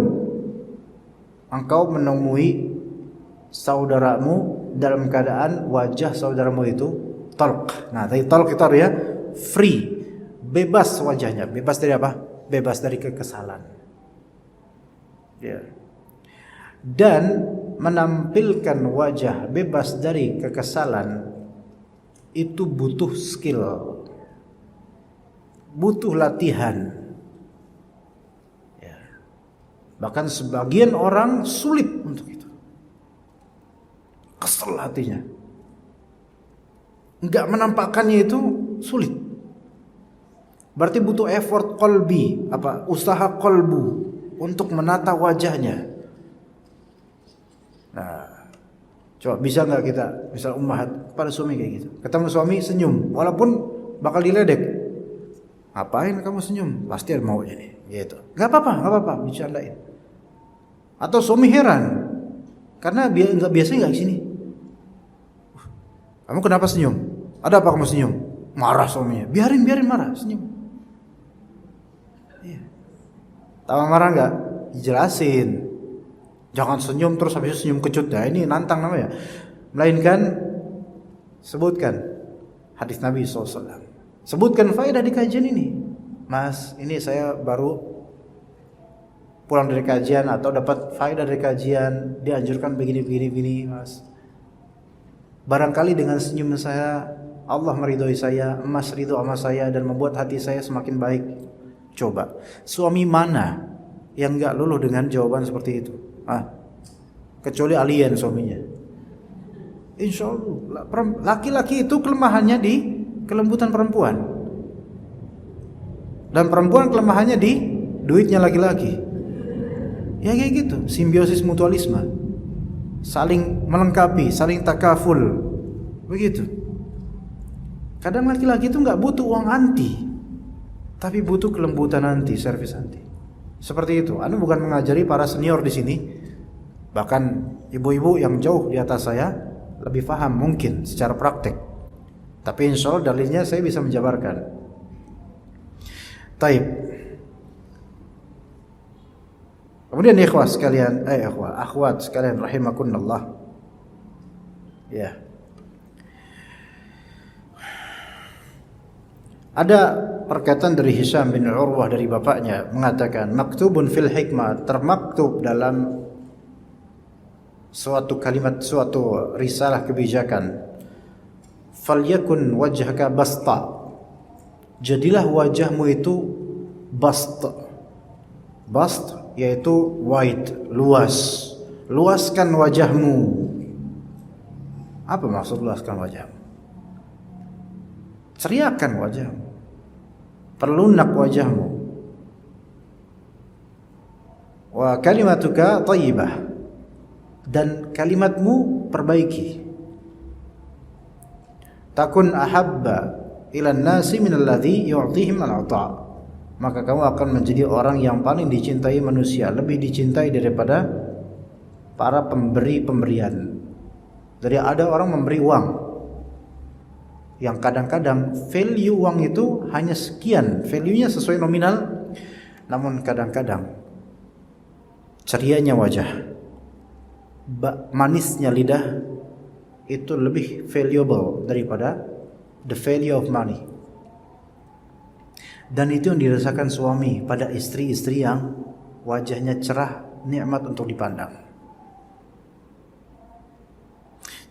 Speaker 2: engkau menemui saudaramu dalam keadaan wajah saudaramu itu talq. Nah, tadi talq itu artinya free, bebas wajahnya. Bebas dari apa? Bebas dari kekesalan. Ya. Dan menampilkan wajah bebas dari kekesalan itu butuh skill, butuh latihan. Ya. Bahkan sebagian orang sulit untuk itu. Kesel hatinya. Enggak menampakkannya itu sulit. Berarti butuh effort qalbi, usaha qalbu untuk menata wajahnya. Nah, coba bisa nggak kita, misal ummahat pada suami kayak gitu, ketemu suami senyum, walaupun bakal diledek. Ngapain kamu senyum? Pasti ada maunya nih, gitu. Nggak apa-apa, bercandain. Atau suami heran, karena nggak biasanya nggak sini. Kamu kenapa senyum? Ada apa kamu senyum? Marah suaminya. Biarin marah, senyum. Iya. Tahu marah nggak? Dijelasin. Jangan senyum terus habis itu senyum kecut. Nah, ini nantang namanya. Melainkan sebutkan hadis Nabi SAW. Sebutkan faedah di kajian ini. Mas, ini saya baru pulang dari kajian atau dapat faedah dari kajian, dianjurkan begini, Mas. Barangkali dengan senyum saya Allah meridhoi saya, Mas ridho sama saya dan membuat hati saya semakin baik. Coba, suami mana yang enggak luluh dengan jawaban seperti itu? Kecuali alien suaminya. Insya Allah, laki-laki itu kelemahannya di kelembutan perempuan, dan perempuan kelemahannya di duitnya laki-laki. Ya kayak gitu, simbiosis mutualisme, saling melengkapi, saling takaful, begitu. Kadang laki-laki itu nggak butuh uang anti, tapi butuh kelembutan anti, servis anti. Seperti itu. Anda bukan mengajari para senior di sini, bahkan ibu-ibu yang jauh di atas saya lebih paham mungkin secara praktek. Tapi insya Allah dalilnya saya bisa menjabarkan. Taib. Kemudian akhwat sekalian rahimakunallah. Ya. Ada perkataan dari Hisham bin Urwah dari bapaknya mengatakan, maktubun fil hikmah, termaktub dalam suatu kalimat, suatu risalah kebijakan, falyakun wajhaka basta, jadilah wajahmu itu bast yaitu wide, luas. Luaskan wajahmu. Apa maksud luaskan wajahmu? Ceriakan wajahmu, perlunak wajahmu. Wa kalimatuka thayyibah, dan kalimatmu perbaiki. Takun ahabba ilan nasi minalladzi yu'tihim al-'ata', maka kamu akan menjadi orang yang paling dicintai manusia, lebih dicintai daripada para pemberi pemberian. Jadi ada orang memberi uang yang kadang-kadang value uang itu hanya sekian, value-nya sesuai nominal, namun kadang-kadang cerianya wajah, manisnya lidah itu lebih valuable daripada the value of money. Dan itu yang dirasakan suami pada istri-istri yang wajahnya cerah, nikmat untuk dipandang.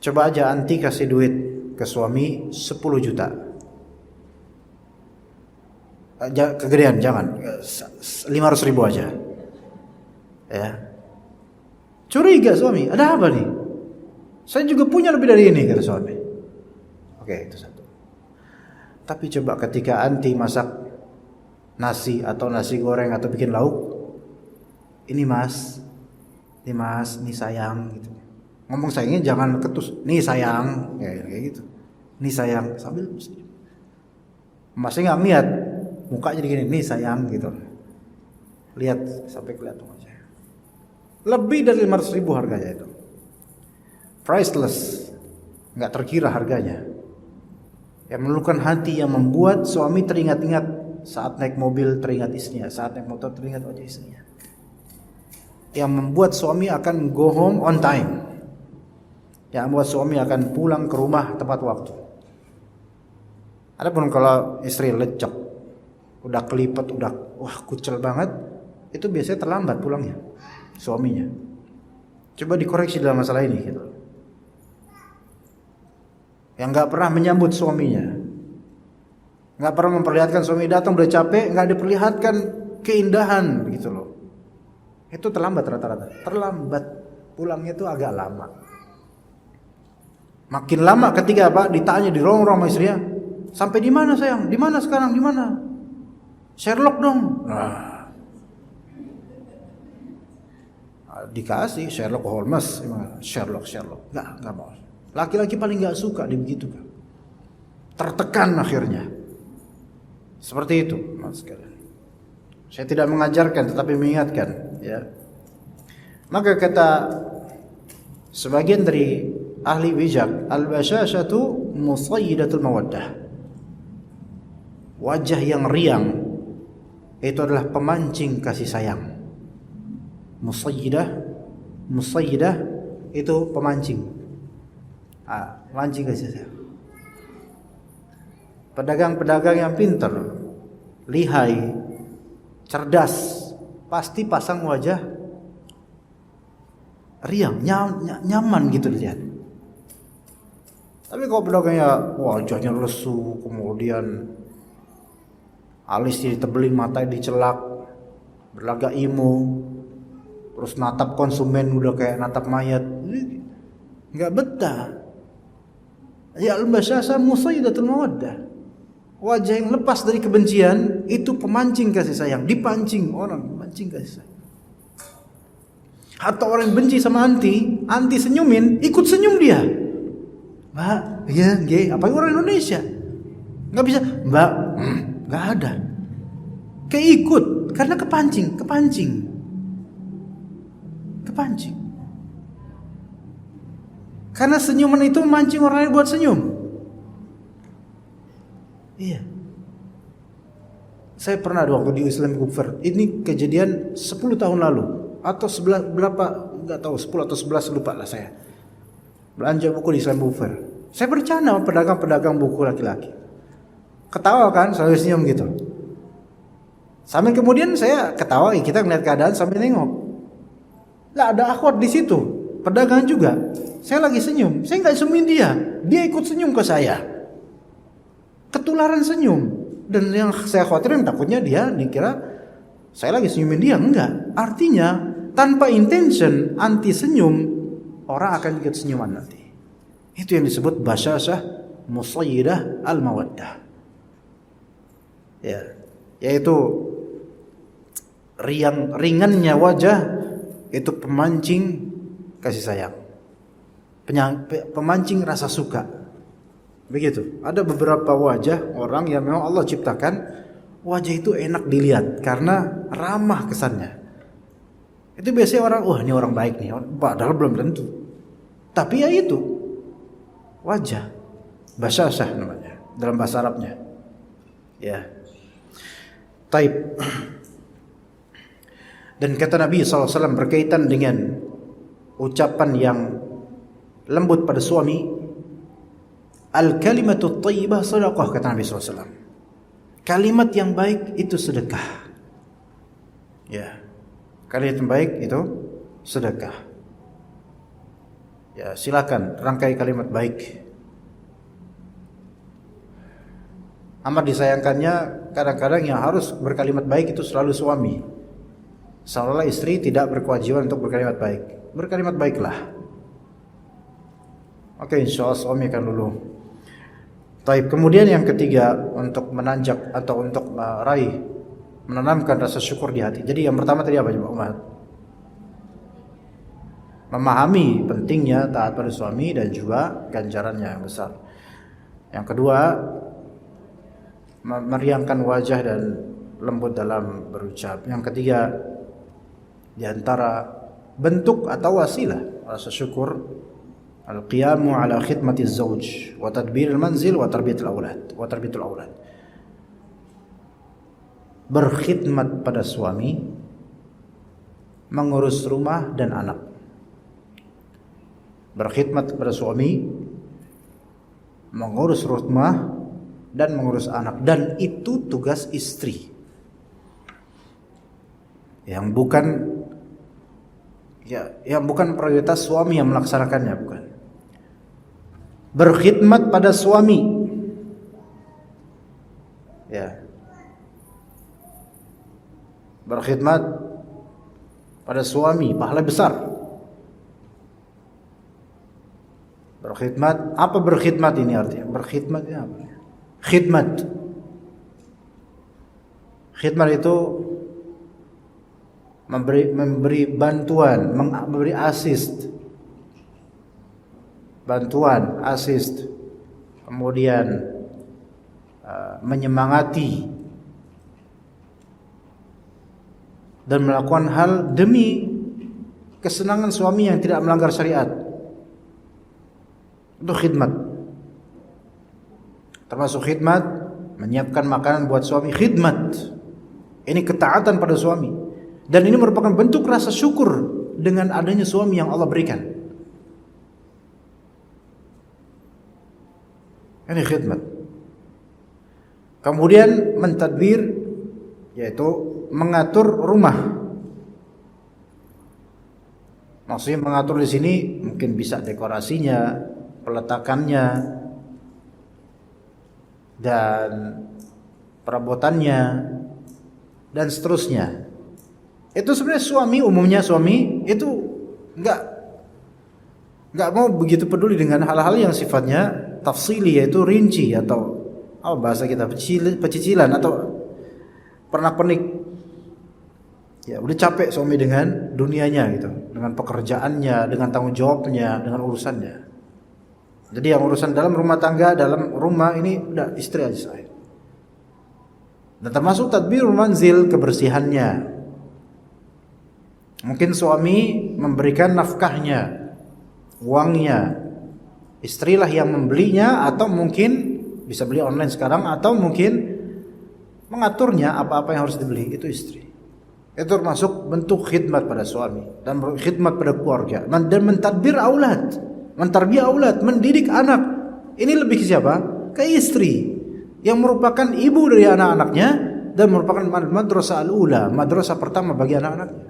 Speaker 2: Coba aja anti kasih duit ke suami 10 juta. Kegedean jangan, 500 ribu aja. Ya. Curiga suami, ada apa nih? Saya juga punya lebih dari ini, kata suami. Oke, itu satu. Tapi coba ketika anti masak nasi atau nasi goreng atau bikin lauk, ini mas, ini sayang gitu. Ngomong sayangnya jangan ketus, nih sayang, kayak gitu. Nih sayang, sambil masnya nggak lihat, mukanya jadi gini, nih sayang gitu. Lihat sampai kelihatan aja. Lebih dari 500 ribu harganya itu. Priceless, nggak terkira harganya. Yang meluluhkan hati, yang membuat suami teringat-ingat saat naik mobil teringat istrinya, saat naik motor teringat wajah istrinya. yang membuat suami akan go home on time, yang membuat suami akan pulang ke rumah tepat waktu. Adapun kalau istri lecek, udah kelipet, udah kucel banget, itu biasanya terlambat pulangnya suaminya. Coba dikoreksi dalam masalah ini gitu. Yang nggak pernah menyambut suaminya, nggak pernah memperlihatkan suami datang udah capek, nggak diperlihatkan keindahan gitu loh. Itu terlambat rata-rata. Terlambat pulangnya itu agak lama. Makin lama ketika ditanya di ruang-ruang sama istrinya, sampai di mana sayang? Di mana sekarang? Di mana? Sherlock dong. Nah, dikasih Sherlock Holmes, Sherlock. Nggak mau. Laki-laki paling nggak suka begitu kan. Tertekan akhirnya. Seperti itu, mas sekalian. Saya tidak mengajarkan tetapi mengingatkan, ya. Maka kata sebagian dari ahli bijak, al-basyashatu musayyidatul mawaddah. Wajah yang riang itu adalah pemancing kasih sayang. Musayyidah itu pemancing. Pemancing kasih sayang. Pedagang-pedagang yang pintar, lihai, cerdas, pasti pasang wajah riang, nyaman gitu dilihat. Tapi kalau pedagangnya wajahnya lesu, kemudian alisnya ditebelin, matanya dicelak, berlagak imu, terus natap konsumen udah kayak natap mayat, nggak betah. Ya al-basyasha musayyidatul mawaddah. Wajah yang lepas dari kebencian itu pemancing kasih sayang, dipancing orang, mancing kasih sayang. Atau orang yang benci sama anti senyumin, ikut senyum dia. Mbak, ya, apa orang Indonesia? Nggak bisa, Mbak, nggak ada. Keikut karena kepancing. Karena senyuman itu memancing orang lain buat senyum. Iya. Saya pernah waktu di Islam Book Fair. Ini kejadian 10 tahun lalu atau 11 berapa, enggak tahu, 10 atau 11 lupa lah saya. Belanja buku di Islam Book Fair. Saya bercanda sama pedagang-pedagang buku laki-laki. Ketawa kan, sambil senyum gitu. Sambil kemudian saya ketawa, kita ngeliat keadaan sambil nengok. Lah ada akhwat di situ, pedagang juga. Saya lagi senyum, saya nggak senyumin dia ikut senyum ke saya. Ketularan senyum. Dan yang saya khawatirin takutnya dia dikira saya lagi senyumin dia. Enggak. Artinya tanpa intention, anti senyum, orang akan ikut senyuman nanti. Itu yang disebut basyashah musayyidah al-mawaddah. Ya, yaitu ringannya wajah itu pemancing kasih sayang. Pemancing rasa suka. Begitu. Ada beberapa wajah orang yang memang Allah ciptakan wajah itu enak dilihat karena ramah kesannya. Itu biasanya orang, wah ini orang baik nih, padahal belum tentu. Tapi ya itu wajah, basyashah namanya dalam bahasa Arabnya. Ya. Taib. Dan kata Nabi SAW berkaitan dengan ucapan yang lembut pada suami, al-kalimatut thayyibah shadaqah, kata Nabi SAW. Kalimat yang baik itu sedekah. Ya. Kalimat yang baik itu sedekah. Ya, silakan rangkai kalimat baik. Amat disayangkannya kadang-kadang yang harus berkalimat baik itu selalu suami. Seolah-olah istri tidak berkewajiban untuk berkalimat baik. Berkalimat baiklah. Oke, insyaallah suami akan luluh. Taib. Kemudian yang ketiga, untuk menanjak atau untuk meraih, menanamkan rasa syukur di hati. Jadi yang pertama tadi apa coba Umar? Memahami pentingnya taat pada suami dan juga ganjarannya yang besar. Yang kedua, meriangkan wajah dan lembut dalam berucap. Yang ketiga, di antara bentuk atau wasilah rasa syukur, al-qiyamu ala khidmatiz zawj wa tadbiril manzil wa tarbiyatul aulad. Berkhidmat pada suami, mengurus rumah dan anak. Berkhidmat kepada suami, mengurus rumah dan mengurus anak, dan itu tugas istri. Yang bukan prioritas suami yang melaksanakannya, bukan. Berkhidmat pada suami. Ya. Berkhidmat pada suami, pahala besar. Berkhidmat, apa berkhidmat ini artinya? Berkhidmat ini apa? Khidmat. Khidmat itu memberi bantuan, memberi asist. Bantuan, asist. Kemudian menyemangati dan melakukan hal demi kesenangan suami yang tidak melanggar syariat. Itu khidmat. Termasuk khidmat menyiapkan makanan buat suami, khidmat. Ini ketaatan pada suami. Dan ini merupakan bentuk rasa syukur dengan adanya suami yang Allah berikan. Ini khidmat. Kemudian mentadbir, yaitu mengatur rumah. Maksudnya mengatur di sini mungkin bisa dekorasinya, peletakannya, dan perabotannya, dan seterusnya. Itu sebenarnya umumnya suami itu nggak mau begitu peduli dengan hal-hal yang sifatnya tafsili, yaitu rinci atau bahasa kita pecicilan atau pernak-pernik. Ya, udah capek suami dengan dunianya gitu, dengan pekerjaannya, dengan tanggung jawabnya, dengan urusannya. Jadi yang urusan dalam rumah tangga, dalam rumah ini udah istri aja saya. Dan termasuk tadbirul manzil, kebersihannya. Mungkin suami memberikan nafkahnya, uangnya. Istrilah yang membelinya, atau mungkin bisa beli online sekarang, atau mungkin mengaturnya apa-apa yang harus dibeli, itu istri. Itu termasuk bentuk khidmat pada suami dan khidmat pada keluarga, dan mentadbir aulad, mentarbiyah aulad, mendidik anak. Ini lebih ke siapa? Ke istri yang merupakan ibu dari anak-anaknya dan merupakan madrasah al-ula, madrasah pertama bagi anak-anaknya.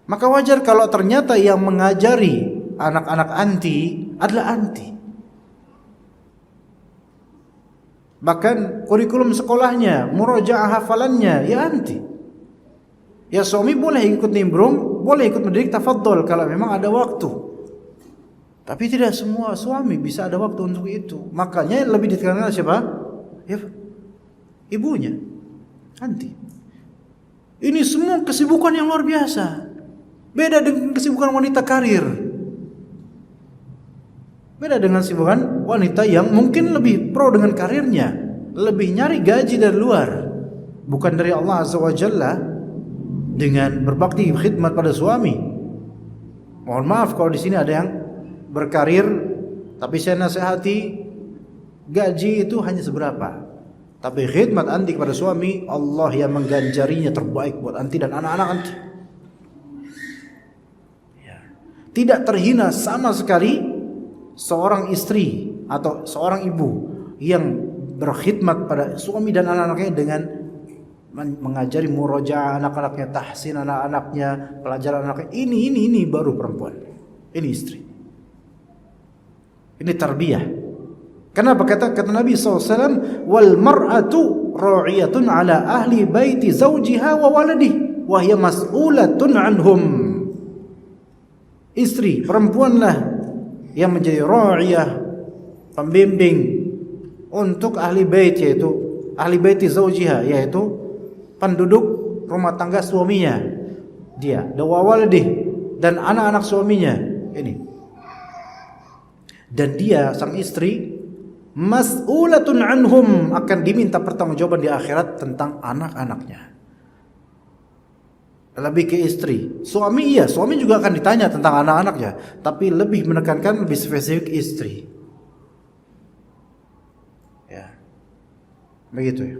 Speaker 2: Maka wajar kalau ternyata yang mengajari anak-anak anti adalah anti. Bahkan kurikulum sekolahnya, murojaah hafalannya, ya anti. Ya suami boleh ikut nimbrung, boleh ikut mendidik, tafadhol kalau memang ada waktu. Tapi tidak semua suami bisa ada waktu untuk itu. Makanya lebih ditekankan siapa? Ya, ibunya, anti. Ini semua kesibukan yang luar biasa. Beda dengan kesibukan wanita karir. Beda dengan kesibukan wanita yang mungkin lebih pro dengan karirnya, lebih nyari gaji dari luar, bukan dari Allah Azza wa Jalla, dengan berbakti khidmat pada suami. Mohon maaf kalau di sini ada yang berkarir, tapi saya nasihati gaji itu hanya seberapa. Tapi khidmat anti kepada suami, Allah yang mengganjarinya terbaik buat anti dan anak-anak anti. Tidak terhina sama sekali seorang istri atau seorang ibu yang berkhidmat pada suami dan anak-anaknya dengan mengajari murojaah anak-anaknya, tahsin anak-anaknya, pelajaran anaknya. Ini baru perempuan. Ini istri. Ini tarbiyah. Kenapa kata Nabi SAW, wal mar'atu ra'iyatun ala ahli baiti zawjiha wa waladihi wa hiya mas'ulatun anhum. Istri, perempuanlah yang menjadi ra'iyah, pembimbing untuk ahli bait, yaitu ahli baiti zawjiha, yaitu penduduk rumah tangga suaminya. Dia, wa waladih, dan anak-anak suaminya. Ini. Dan dia, sang istri, mas'ulatun anhum, akan diminta pertanggungjawaban di akhirat tentang anak-anaknya. Lebih ke istri. Suami suami juga akan ditanya tentang anak-anaknya, tapi lebih menekankan, lebih spesifik istri. Ya. Begitu ya.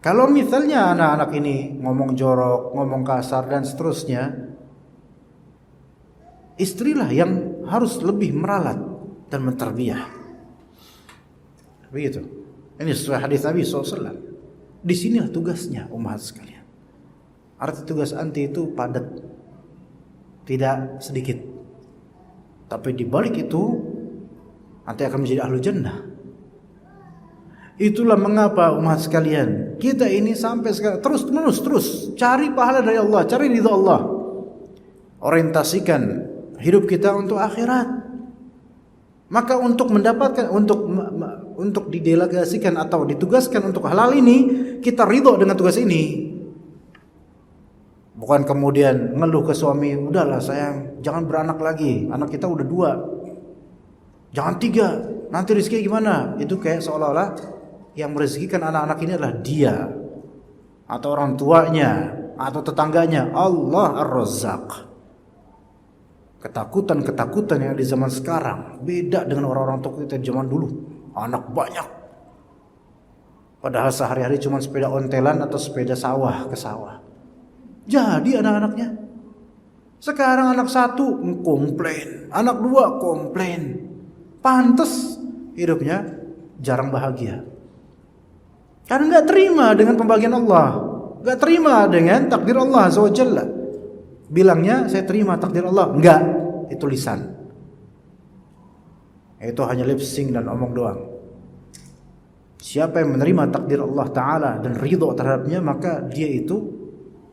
Speaker 2: Kalau misalnya anak-anak ini ngomong jorok, ngomong kasar dan seterusnya, istrilah yang harus lebih meralat dan mentarbiyah. Begitu. Ini sesuai hadis Nabi SAW. Disinilah tugasnya umat sekalian. Arti tugas anti itu padat, tidak sedikit. Tapi di balik itu nanti akan menjadi ahlu jannah. Itulah mengapa umat sekalian, kita ini sampai sekarang terus cari pahala dari Allah, cari ridha Allah. Orientasikan hidup kita untuk akhirat. Maka untuk mendapatkan, untuk didelegasikan atau ditugaskan untuk halal ini, kita ridho dengan tugas ini. Bukan kemudian ngeluh ke suami, udahlah sayang, jangan beranak lagi, anak kita udah 2, jangan 3, nanti rezeki gimana? Itu kayak seolah-olah yang merezekikan anak-anak ini adalah dia, atau orang tuanya, atau tetangganya. Allah Ar-Razzaq. Ketakutan-ketakutan yang di zaman sekarang beda dengan orang-orang tua kita zaman dulu. Anak banyak, padahal sehari-hari cuma sepeda ontelan atau sepeda sawah ke sawah. Jadi anak-anaknya. Sekarang anak 1 komplain, anak 2 komplain. Pantes hidupnya jarang bahagia. Karena nggak terima dengan pembagian Allah, nggak terima dengan takdir Allah Azza wa Jalla. Bilangnya saya terima takdir Allah, enggak, itu lisan. Itu hanya lip sync dan omong doang. Siapa yang menerima takdir Allah Ta'ala dan ridho terhadapnya, maka dia itu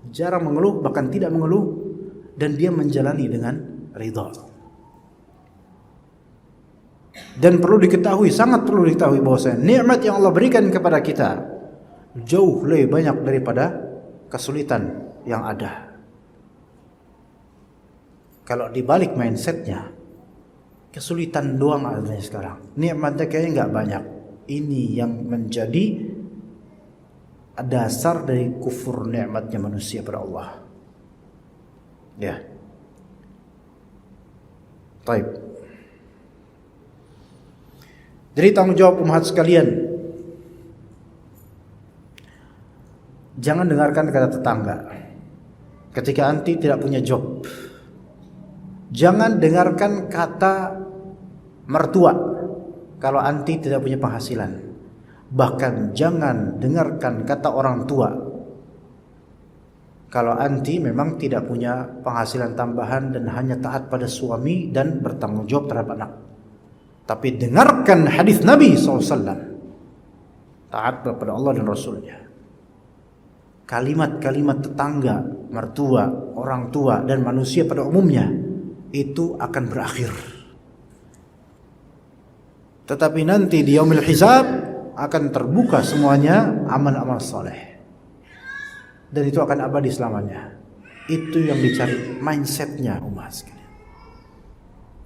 Speaker 2: jarang mengeluh, bahkan tidak mengeluh, dan dia menjalani dengan ridho. Dan perlu diketahui, sangat perlu diketahui bahwasanya nikmat yang Allah berikan kepada kita jauh lebih banyak daripada kesulitan yang ada. Kalau dibalik mindsetnya, kesulitan doang adanya sekarang, nikmatnya kayaknya nggak banyak. Ini yang menjadi dasar dari kufur nikmatnya manusia pada Allah. Ya. Baik. Jadi tanggung jawab umat sekalian, jangan dengarkan kata tetangga ketika anti tidak punya job. Jangan dengarkan kata mertua kalau anti tidak punya penghasilan. Bahkan jangan dengarkan kata orang tua kalau anti memang tidak punya penghasilan tambahan dan hanya taat pada suami dan bertanggung jawab terhadap anak. Tapi dengarkan hadis Nabi SAW, taat kepada Allah dan Rasulnya. Kalimat-kalimat tetangga, mertua, orang tua, dan manusia pada umumnya itu akan berakhir. Tetapi nanti di yaumil hisab akan terbuka semuanya amal-amal saleh, dan itu akan abadi selamanya. Itu yang dicari mindsetnya umat sekalian.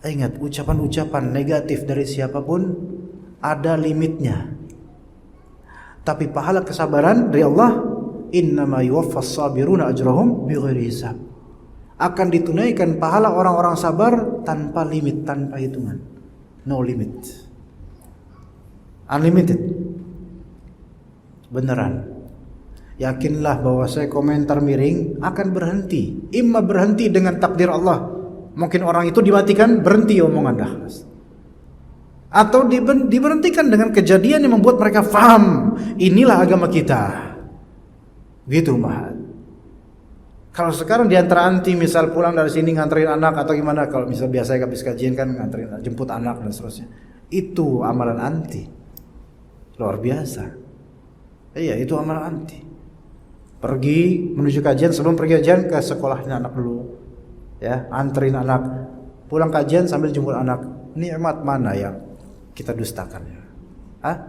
Speaker 2: Ingat, ucapan-ucapan negatif dari siapapun ada limitnya. Tapi pahala kesabaran dari Allah, innama yuwaffas sabiruna ajrahum bighairi hisab. Akan ditunaikan pahala orang-orang sabar tanpa limit, tanpa hitungan. No limit. Unlimited. Beneran. Yakinlah bahwa saya komentar miring akan berhenti. Imma berhenti dengan takdir Allah. Mungkin orang itu dimatikan, berhenti omongan dah. Atau diberhentikan dengan kejadian yang membuat mereka faham, inilah agama kita. Gitu mah. Kalau sekarang di antara anti misal pulang dari sini nganterin anak atau gimana, kalau misal biasa habis kajian kan nganterin, jemput anak dan seterusnya. Itu amalan anti. Luar biasa. Iya, itu amalan anti. Pergi menuju kajian, sebelum pergi kajian ke sekolahnya anak dulu. Ya, anterin anak, pulang kajian sambil jemput anak. Nikmat mana yang kita dustakan? Hah?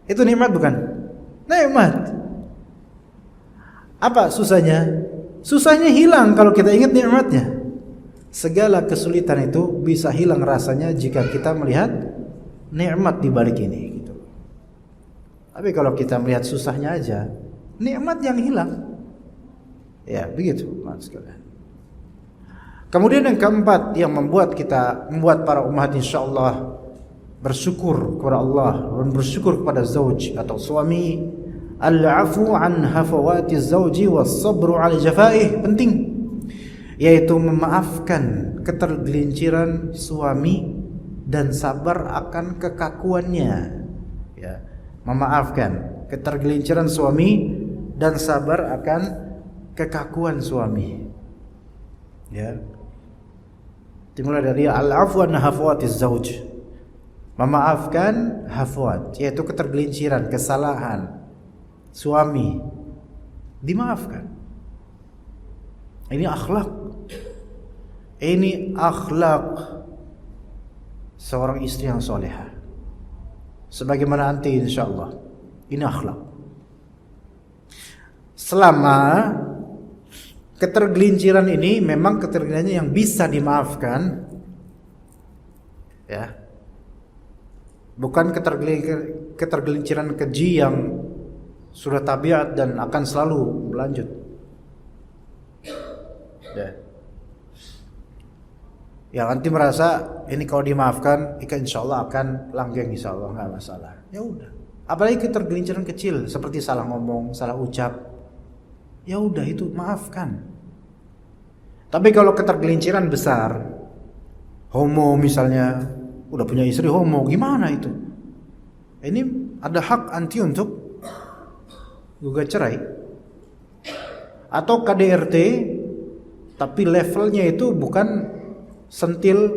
Speaker 2: Itu nikmat bukan? Nikmat. Apa susahnya? Susahnya hilang kalau kita ingat nikmatnya. Segala kesulitan itu bisa hilang rasanya jika kita melihat nikmat di balik ini gitu. Tapi kalau kita melihat susahnya aja, nikmat yang hilang. Ya, begitu, Mas sekalian. Kemudian yang keempat yang membuat para umat insyaallah bersyukur kepada Allah dan bersyukur kepada zauj atau suami al-'afwu 'an hafawati az-zawji was-sabru 'ala jafaih, penting, yaitu memaafkan ketergelinciran suami dan sabar akan kekakuannya. Ya, memaafkan ketergelinciran suami dan sabar akan kekakuan suami. Ya. Dimulai dari al-'afwu 'an hafawati az-zawj. Memaafkan hafawat, yaitu ketergelinciran, kesalahan suami, dimaafkan. Ini akhlak. Ini akhlak seorang istri yang solehah. Sebagaimana nanti insyaallah. Ini akhlak. Selama ketergelinciran ini memang ketergelinciran yang bisa dimaafkan, ya, bukan ketergelinciran keji yang sudah tabiat dan akan selalu berlanjut. Ya. Yang nanti merasa ini kalau dimaafkan, insya Allah akan langgeng, insya Allah nggak masalah. Ya udah. Apalagi ketergelinciran kecil seperti salah ngomong, salah ucap, ya udah itu maafkan. Tapi kalau ketergelinciran besar, homo misalnya, udah punya istri homo, gimana itu? Ini ada hak anti untuk gugat cerai. Atau KDRT, tapi levelnya itu bukan sentil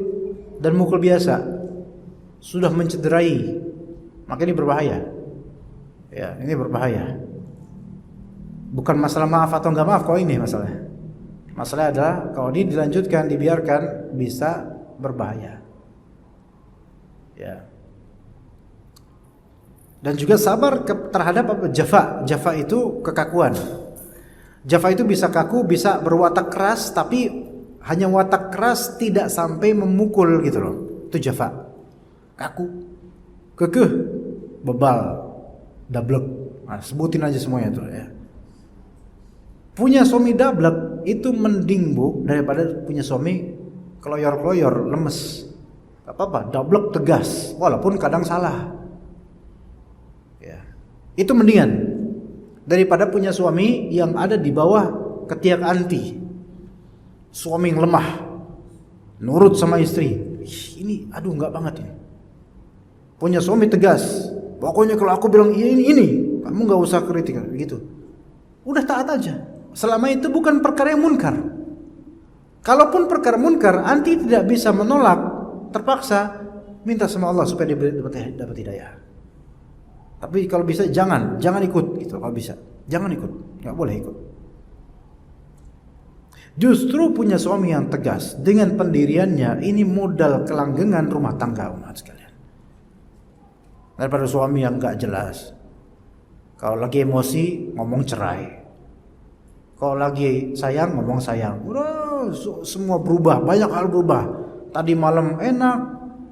Speaker 2: dan mukul biasa, sudah mencederai, maka ini berbahaya. Ya, ini berbahaya. Bukan masalah maaf atau nggak maaf, kalau ini masalahnya. Masalahnya adalah kalau ini dilanjutkan, dibiarkan, bisa berbahaya. Ya. Dan juga sabar terhadap apa? Jafa itu kekakuan. Jafa itu bisa kaku, bisa berwatak keras, tapi hanya watak keras, tidak sampai memukul gitu loh. Itu jafa. Kaku, kekeh, bebal, dablek. Nah, sebutin aja semuanya tuh ya. Punya suami dablek itu mending bu daripada punya suami keloyor-keloyor, lemes. Gak apa-apa, dablek tegas, walaupun kadang salah. Ya. Itu mendingan daripada punya suami yang ada di bawah ketiak anti. Suami yang lemah, nurut sama istri. Ini aduh nggak banget ini. Punya suami tegas, pokoknya kalau aku bilang ini, kamu nggak usah kritik gitu. Udah taat aja. Selama itu bukan perkara yang munkar. Kalaupun perkara munkar, anti tidak bisa menolak, terpaksa minta sama Allah supaya dia dapat hidayah. Tapi kalau bisa jangan ikut gitu. Kalau bisa jangan ikut, nggak boleh ikut. Justru punya suami yang tegas dengan pendiriannya, ini modal kelanggengan rumah tangga umat sekalian. Daripada suami yang nggak jelas, kalau lagi emosi ngomong cerai, kalau lagi sayang ngomong sayang, udah semua berubah, banyak hal berubah. Tadi malam enak,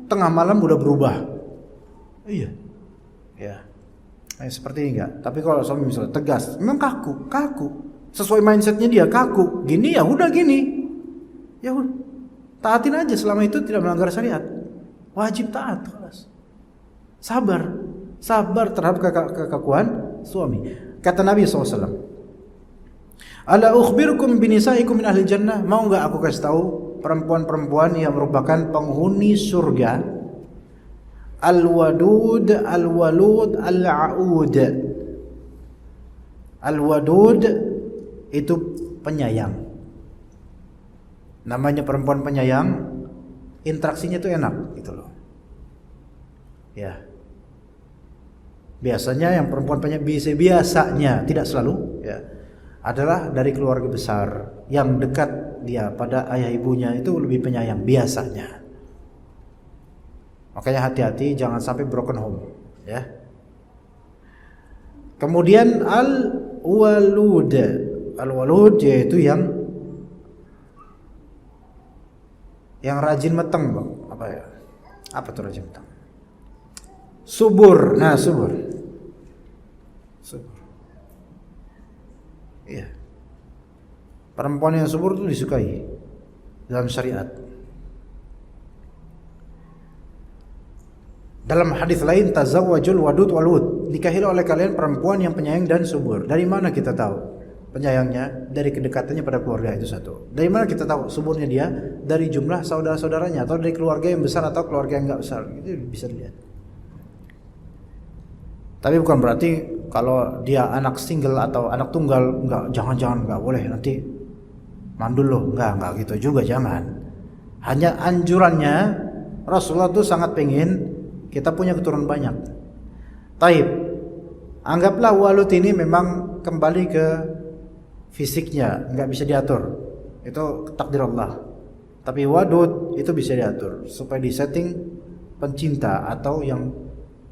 Speaker 2: tengah malam udah berubah. Iya, ya, seperti ini enggak. Tapi kalau suami misalnya tegas, memang kaku. Sesuai mindsetnya dia kaku, gini ya udah gini, ya udah, taatin aja selama itu tidak melanggar syariat, wajib taat, sabar terhadap kekakuan suami. Kata Nabi SAW, ala ukhbirukum binisaikum min ahli jannah, mau nggak aku kasih tahu perempuan-perempuan yang merupakan penghuni surga, al-wadud, al-walud, al-a'ud. Al-wadud itu penyayang. Namanya perempuan penyayang, interaksinya itu enak gitu loh. Ya. Biasanya yang perempuan penyayang, biasanya tidak selalu ya, adalah dari keluarga besar yang dekat dia pada ayah ibunya, itu lebih penyayang biasanya. Makanya hati-hati jangan sampai broken home ya. Kemudian al-walud yaitu yang rajin meteng, Bang. Apa ya? Apa tuh rajin meteng? Subur. Nah, subur. Iya. Perempuan yang subur itu disukai dalam syariat. Dalam hadis lain, tazawwajul wadud walud. wadud. Nikahilah oleh kalian perempuan yang penyayang dan subur. Dari mana kita tahu penyayangnya? Dari kedekatannya pada keluarga, itu satu. Dari mana kita tahu suburnya dia? Dari jumlah saudara-saudaranya, atau dari keluarga yang besar atau keluarga yang enggak besar. Itu bisa dilihat. Tapi bukan berarti kalau dia anak single atau anak tunggal, enggak, jangan enggak boleh, nanti mandul loh. Enggak gitu juga, jangan. Hanya anjurannya Rasulullah tuh sangat pengen kita punya keturunan banyak. Taib, anggaplah Walut ini memang kembali ke fisiknya, nggak bisa diatur, itu takdir Allah. Tapi Wadud itu bisa diatur supaya disetting pencinta atau yang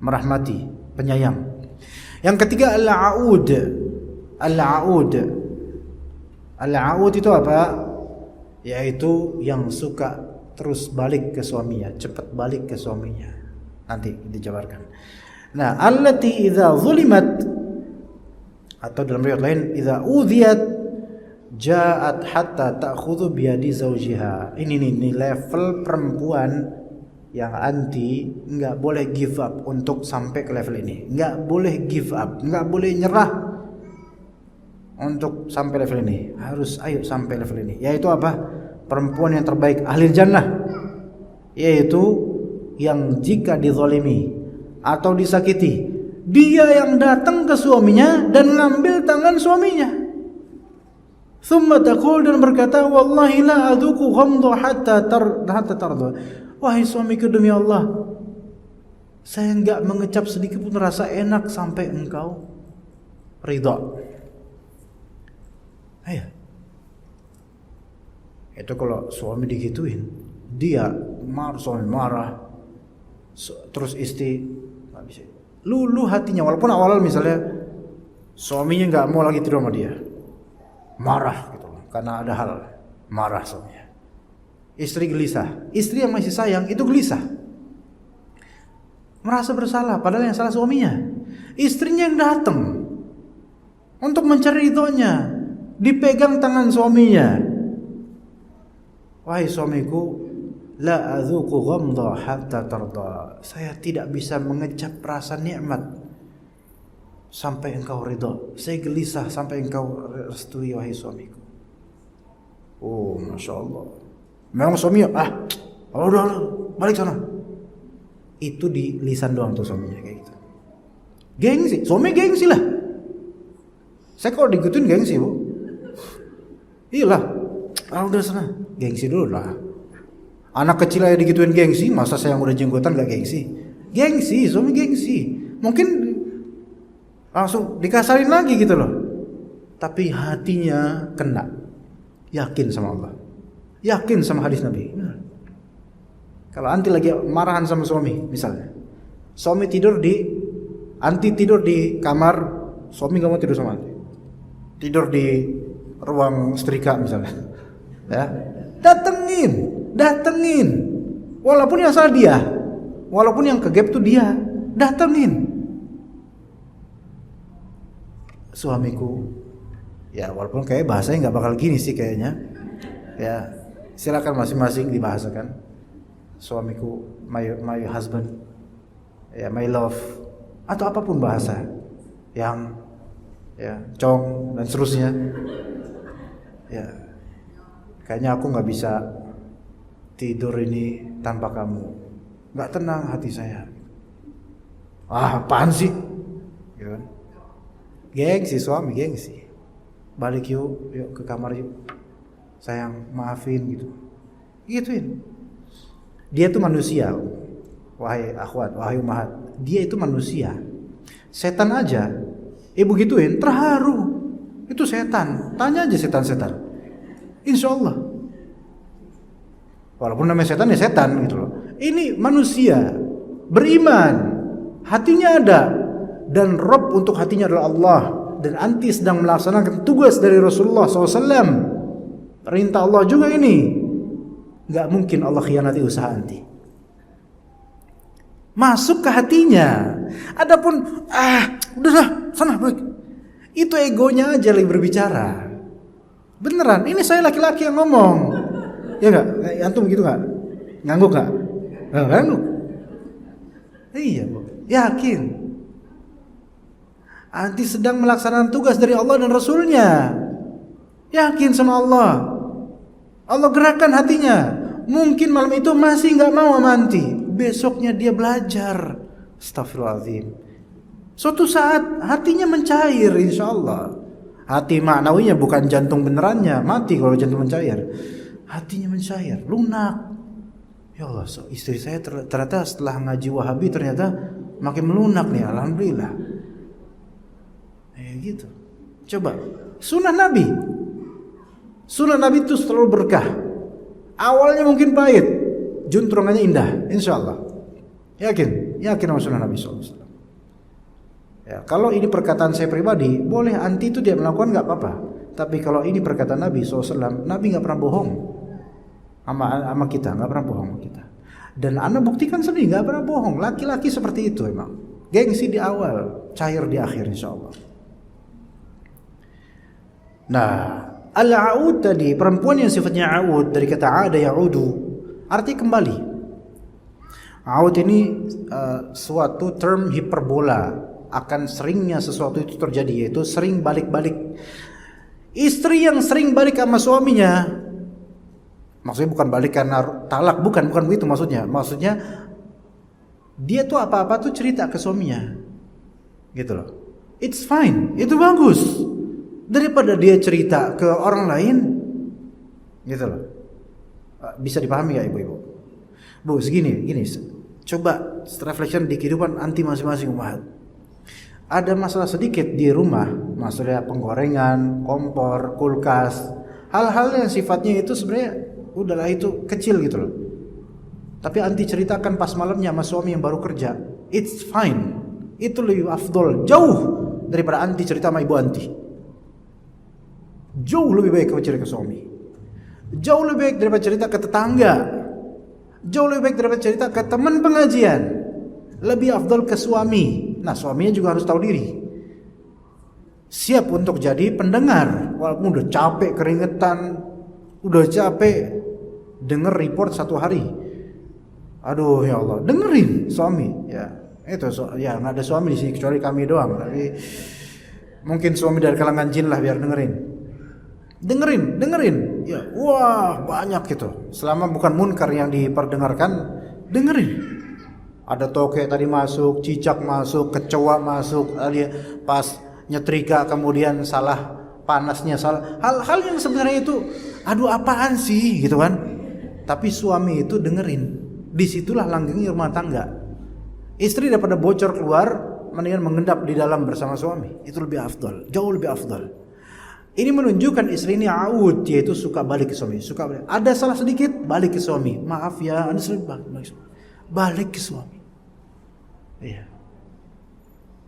Speaker 2: merahmati, penyayang. Yang ketiga Al-Aud. Al-Aud itu apa? Yaitu yang suka terus balik ke suaminya, cepat balik ke suaminya. Nanti dijabarkan. Nah, allati idza zulimat, atau dalam riwayat lain idza udhiyat ja'at hatta ta'khudhu bi yadi zawjiha. Ini level perempuan yang anti, enggak boleh give up untuk sampai ke level ini. Enggak boleh give up, enggak boleh nyerah untuk sampai level ini. Harus ayo sampai level ini. Yaitu apa? Perempuan yang terbaik ahli jannah, yaitu yang jika dizalimi atau disakiti, dia yang datang ke suaminya dan ngambil tangan suaminya. Thumma taqul, dan berkata, wallahi la adzuqu ghamdha hatta tarda. Wahai suamiku, demi Allah, saya enggak mengecap sedikit pun rasa enak sampai engkau ridha. Ayo. Itu kalau suami digituin, dia suami marah, terus istri nggak bisa luluh hatinya, walaupun awal misalnya suaminya nggak mau lagi tidur sama dia, marah gitu karena ada hal, marah suaminya. Istri gelisah, istri yang masih sayang itu gelisah, merasa bersalah, padahal yang salah suaminya. Istrinya yang datang untuk mencari ridhonya, dipegang tangan suaminya. Wahai suamiku, la adzuqu ghamdha hatta tarda. Saya tidak bisa mengecap rasa nikmat sampai engkau ridha. Saya gelisah sampai engkau restui, wahai suamiku. Oh, Masya Allah. Memang suaminya, udah, balik sana. Itu di lisan doang tuh suaminya kayak gitu. Gengsi, suami gengsi lah. Saya kalau digituin gengsi, Bu. Iyalah, udah sana, gengsi dulu lah. Anak kecil aja digituin gengsi, masa saya yang udah jenggotan gak gengsi? Gengsi, suami gengsi. Mungkin langsung dikasarin lagi gitu loh. Tapi hatinya kena. Yakin sama Allah. Yakin sama hadis Nabi. Kalau anti lagi marahan sama suami, misalnya. Suami anti tidur di kamar, suami gak mau tidur sama anti. Tidur di ruang setrika misalnya. Ya. Datengin. Walaupun yang salah dia, walaupun yang kegap tuh dia, datengin. Suamiku, ya walaupun kayak bahasanya nggak bakal gini sih kayaknya. Ya, silakan masing-masing dibahasakan. Suamiku, my husband, ya my love, atau apapun bahasa yang ya cong dan seterusnya. Ya, kayaknya aku nggak bisa tidur ini tanpa kamu, nggak tenang hati saya. Apaan sih? Gitu kan? Gengsi suami, gengsi. Balik yuk ke kamar yuk. Sayang, maafin gitu. Gituin. Dia tuh manusia. Wahai akhwat, wahai ummahat, dia itu manusia. Setan aja ibu gituin terharu. Itu setan. Tanya aja setan-setan. Insya Allah. Walaupun namanya setan ya setan gitu loh. Ini manusia beriman, hatinya ada, dan Rabb untuk hatinya adalah Allah, dan anti sedang melaksanakan tugas dari Rasulullah SAW. Perintah Allah juga ini. Gak mungkin Allah khianati usaha anti. Masuk ke hatinya. Adapun udahlah sana balik. Itu egonya aja lagi berbicara. Beneran, ini saya laki-laki yang ngomong. Ya enggak? Antum gitu enggak? Ngangguk enggak? Ngangguk. Iya, Bu. Yakin. Anti sedang melaksanakan tugas dari Allah dan Rasulnya. Yakin sama Allah. Allah gerakkan hatinya. Mungkin malam itu masih nggak mau sama anti. Besoknya dia belajar. Astagfirullahaladzim. Suatu saat hatinya mencair, insya Allah. Hati maknawinya bukan jantung benerannya. Mati kalau jantung mencair. Hatinya mencair, lunak. Ya Allah, istri saya ternyata setelah ngaji Wahabi ternyata makin melunak nih. Alhamdulillah. Gitu. Coba sunnah Nabi. Sunnah Nabi itu selalu berkah. Awalnya mungkin pahit, juntrungannya indah, insya Allah. Yakin sama sunnah Nabi SAW. Ya, kalau ini perkataan saya pribadi, boleh anti itu dia melakukan nggak apa-apa. Tapi kalau ini perkataan Nabi SAW, Nabi nggak pernah bohong sama kita, nggak pernah bohong sama kita. Dan Anda buktikan sendiri nggak pernah bohong. Laki-laki seperti itu emang. Gengsi di awal, cair di akhir, insya Allah. Nah, al-a'ud tadi, perempuan yang sifatnya a'ud dari kata 'ada ya'udu, arti kembali. A'ud ini suatu term hiperbola, akan seringnya sesuatu itu terjadi, yaitu sering balik-balik. Istri yang sering balik sama suaminya, maksudnya bukan balik karena talak, bukan begitu maksudnya. Maksudnya dia tuh apa-apa tuh cerita ke suaminya, gitu loh. It's fine, itu bagus. Daripada dia cerita ke orang lain, gitu loh. Bisa dipahami ya ibu-ibu? Bu, gini. Coba reflection di kehidupan anti masing-masing umat. Ada masalah sedikit di rumah, masalah penggorengan, kompor, kulkas, hal-hal yang sifatnya itu sebenarnya udahlah itu kecil gitu loh. Tapi anti ceritakan pas malamnya sama suami yang baru kerja. It's fine. Itu lebih afdol, jauh daripada anti cerita sama ibu anti. Jauh lebih baik kalau cerita ke suami. Jauh lebih baik daripada cerita ke tetangga. Jauh lebih baik daripada cerita ke teman pengajian. Lebih afdol ke suami. Nah, suaminya juga harus tahu diri. Siap untuk jadi pendengar. Walaupun udah capek keringetan, udah capek denger report satu hari. Aduh ya Allah, dengerin suami. Ya, itu ya nggak ada suami di sini kecuali kami doang. Tapi mungkin suami dari kalangan jin lah biar dengerin. Ya, wah banyak gitu. Selama bukan munkar yang diperdengarkan, dengerin. Ada toke tadi masuk, cicak masuk, kecoa masuk, pas nyetrika kemudian salah panasnya salah. Hal-hal yang sebenarnya itu, aduh apaan sih gitu kan. Tapi suami itu dengerin. Disitulah langgengnya rumah tangga. Istri daripada bocor keluar, mendingan mengendap di dalam bersama suami. Itu lebih afdal, jauh lebih afdal. Ini menunjukkan istri ini aud, yaitu suka balik ke suami. Ada salah sedikit, balik ke suami. Maaf ya, Anda sering balik ke suami. Iya.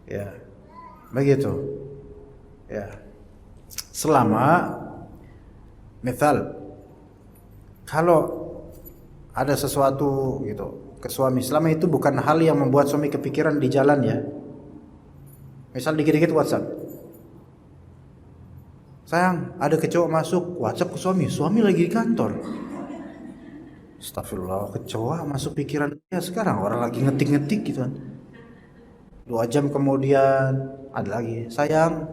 Speaker 2: Ya. Begitu. Ya. Selama misal kalau ada sesuatu gitu ke suami, selama itu bukan hal yang membuat suami kepikiran di jalan ya. Misal dikit-dikit WhatsApp. Sayang, ada kecoa masuk, WhatsApp ke suami lagi di kantor. Astagfirullah, kecoa masuk pikiran dia sekarang, orang lagi ngetik-ngetik gitu kan. 2 jam kemudian ada lagi, sayang,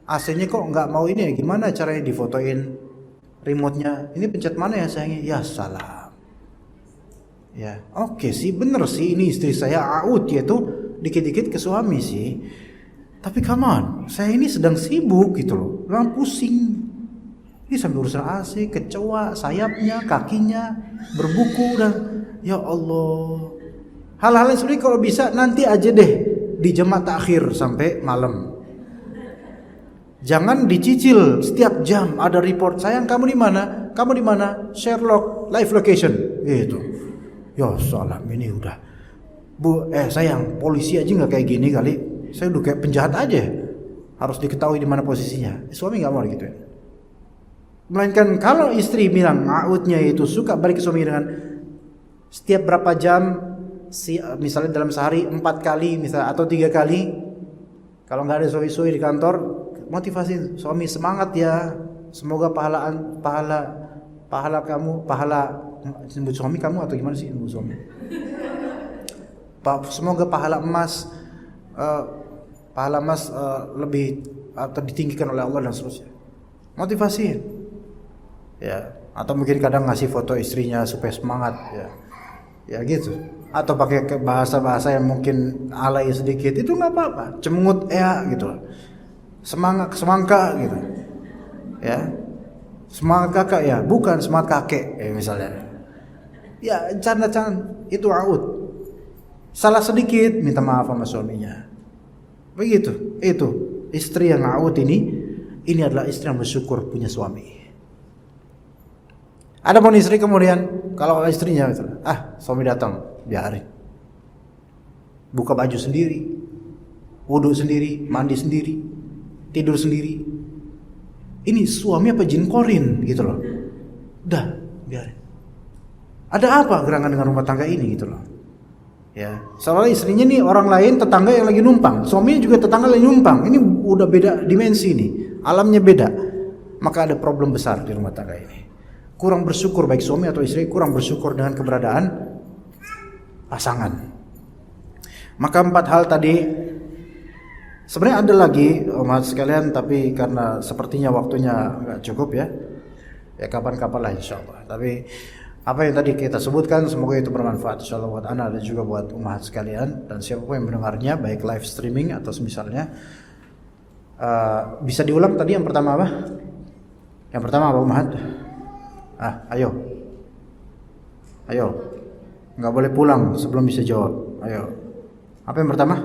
Speaker 2: AC-nya kok nggak mau ini, gimana caranya difotoin remote-nya? Ini pencet mana ya sayangnya? Ya salah. Ya, oke sih, bener sih ini istri saya aut yaitu dikit-dikit ke suami sih. Tapi come on, saya ini sedang sibuk gitu loh, orang pusing. Ini sambil urusan AC, kecoa, sayapnya, kakinya, berbuku dan ya Allah. Hal-hal yang sebenarnya kalau bisa nanti aja deh di jemaah takhir sampai malam. Jangan dicicil setiap jam ada report, sayang kamu di mana? Kamu di mana? Sherlock, live location. Gitu. Ya salam ini udah. Bu, sayang, polisi aja nggak kayak gini kali. Saya udah kayak penjahat aja. Harus diketahui di mana posisinya. Suami nggak mau gitu ya. Melainkan kalau istri bilang nga'udnya itu suka balik ke suami dengan setiap berapa jam, misalnya dalam sehari 4 kali misalnya atau 3 kali. Kalau nggak ada suami-suami di kantor, motivasi suami semangat ya. Semoga pahala kamu, nyebut suami kamu atau gimana sih nyebut suami? Semoga pahala emas pahala Mas lebih atau ditinggikan oleh Allah dan seterusnya. Motivasiin. Ya, atau mungkin kadang ngasih foto istrinya supaya semangat ya. Ya gitu. Atau pakai bahasa-bahasa yang mungkin alay sedikit, itu nggak apa-apa. Cemungut ya gitu. Semangka gitu. Ya. Semangat kakak ya, bukan semangat kakek misalnya. Ya, canda-canda itu aud. Salah sedikit minta maaf sama suaminya. Begitu. Itu istri yang aud ini adalah istri yang bersyukur punya suami. Ada pun istri kemudian kalau istrinya suami datang, biarin. Buka baju sendiri, wudu sendiri, mandi sendiri, tidur sendiri. Ini suami apa jin korin gitu loh. Udah, biarin. Ada apa gerangan dengan rumah tangga ini gitu loh. Ya, soalnya istrinya nih orang lain, tetangga yang lagi numpang, suaminya juga tetangga lagi numpang. Ini udah beda dimensi nih, alamnya beda. Maka ada problem besar di rumah tangga ini. Kurang bersyukur, baik suami atau istri kurang bersyukur dengan keberadaan pasangan. Maka 4 hal tadi sebenarnya ada lagi umat sekalian, tapi karena sepertinya waktunya nggak cukup ya kapan-kapan lah insyaallah. Tapi apa yang tadi kita sebutkan semoga itu bermanfaat insyaallah buat ana dan juga buat umat sekalian, dan siapapun yang mendengarnya baik live streaming atau semisalnya. Bisa diulang tadi yang pertama apa? Yang pertama apa umat? Ayo, nggak boleh pulang sebelum bisa jawab. Ayo, apa yang pertama?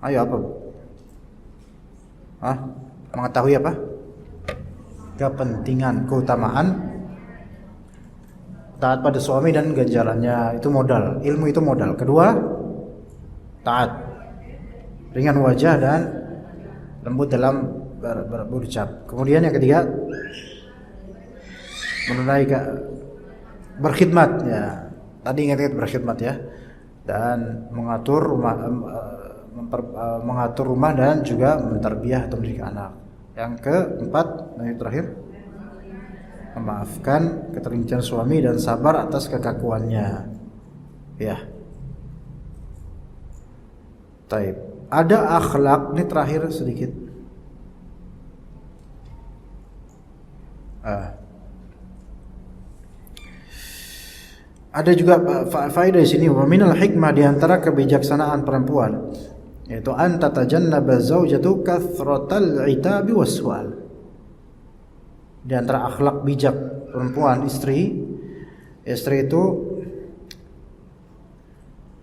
Speaker 2: Ayo apa? Mengetahui apa? Kepentingan, keutamaan taat pada suami dan ganjarannya, itu modal. Ilmu itu modal. Kedua, taat, ringan wajah dan lembut dalam berucap. Kemudian yang ketiga, berkhidmat ya. Tadi ingat berkhidmat ya. Dan mengatur rumah dan juga mentarbiyah atau mendidik anak. Yang keempat, yang terakhir, memaafkan keterlinchan suami dan sabar atas kekakuannya. Ya. Taib. Ada akhlak, ini terakhir sedikit. Ada juga faedah di sini, wa minal hikmah, di antara kebijaksanaan perempuan, yaitu an tatajannaba zaujatu kathratal itabi waswal. Di antara akhlak bijak perempuan, istri itu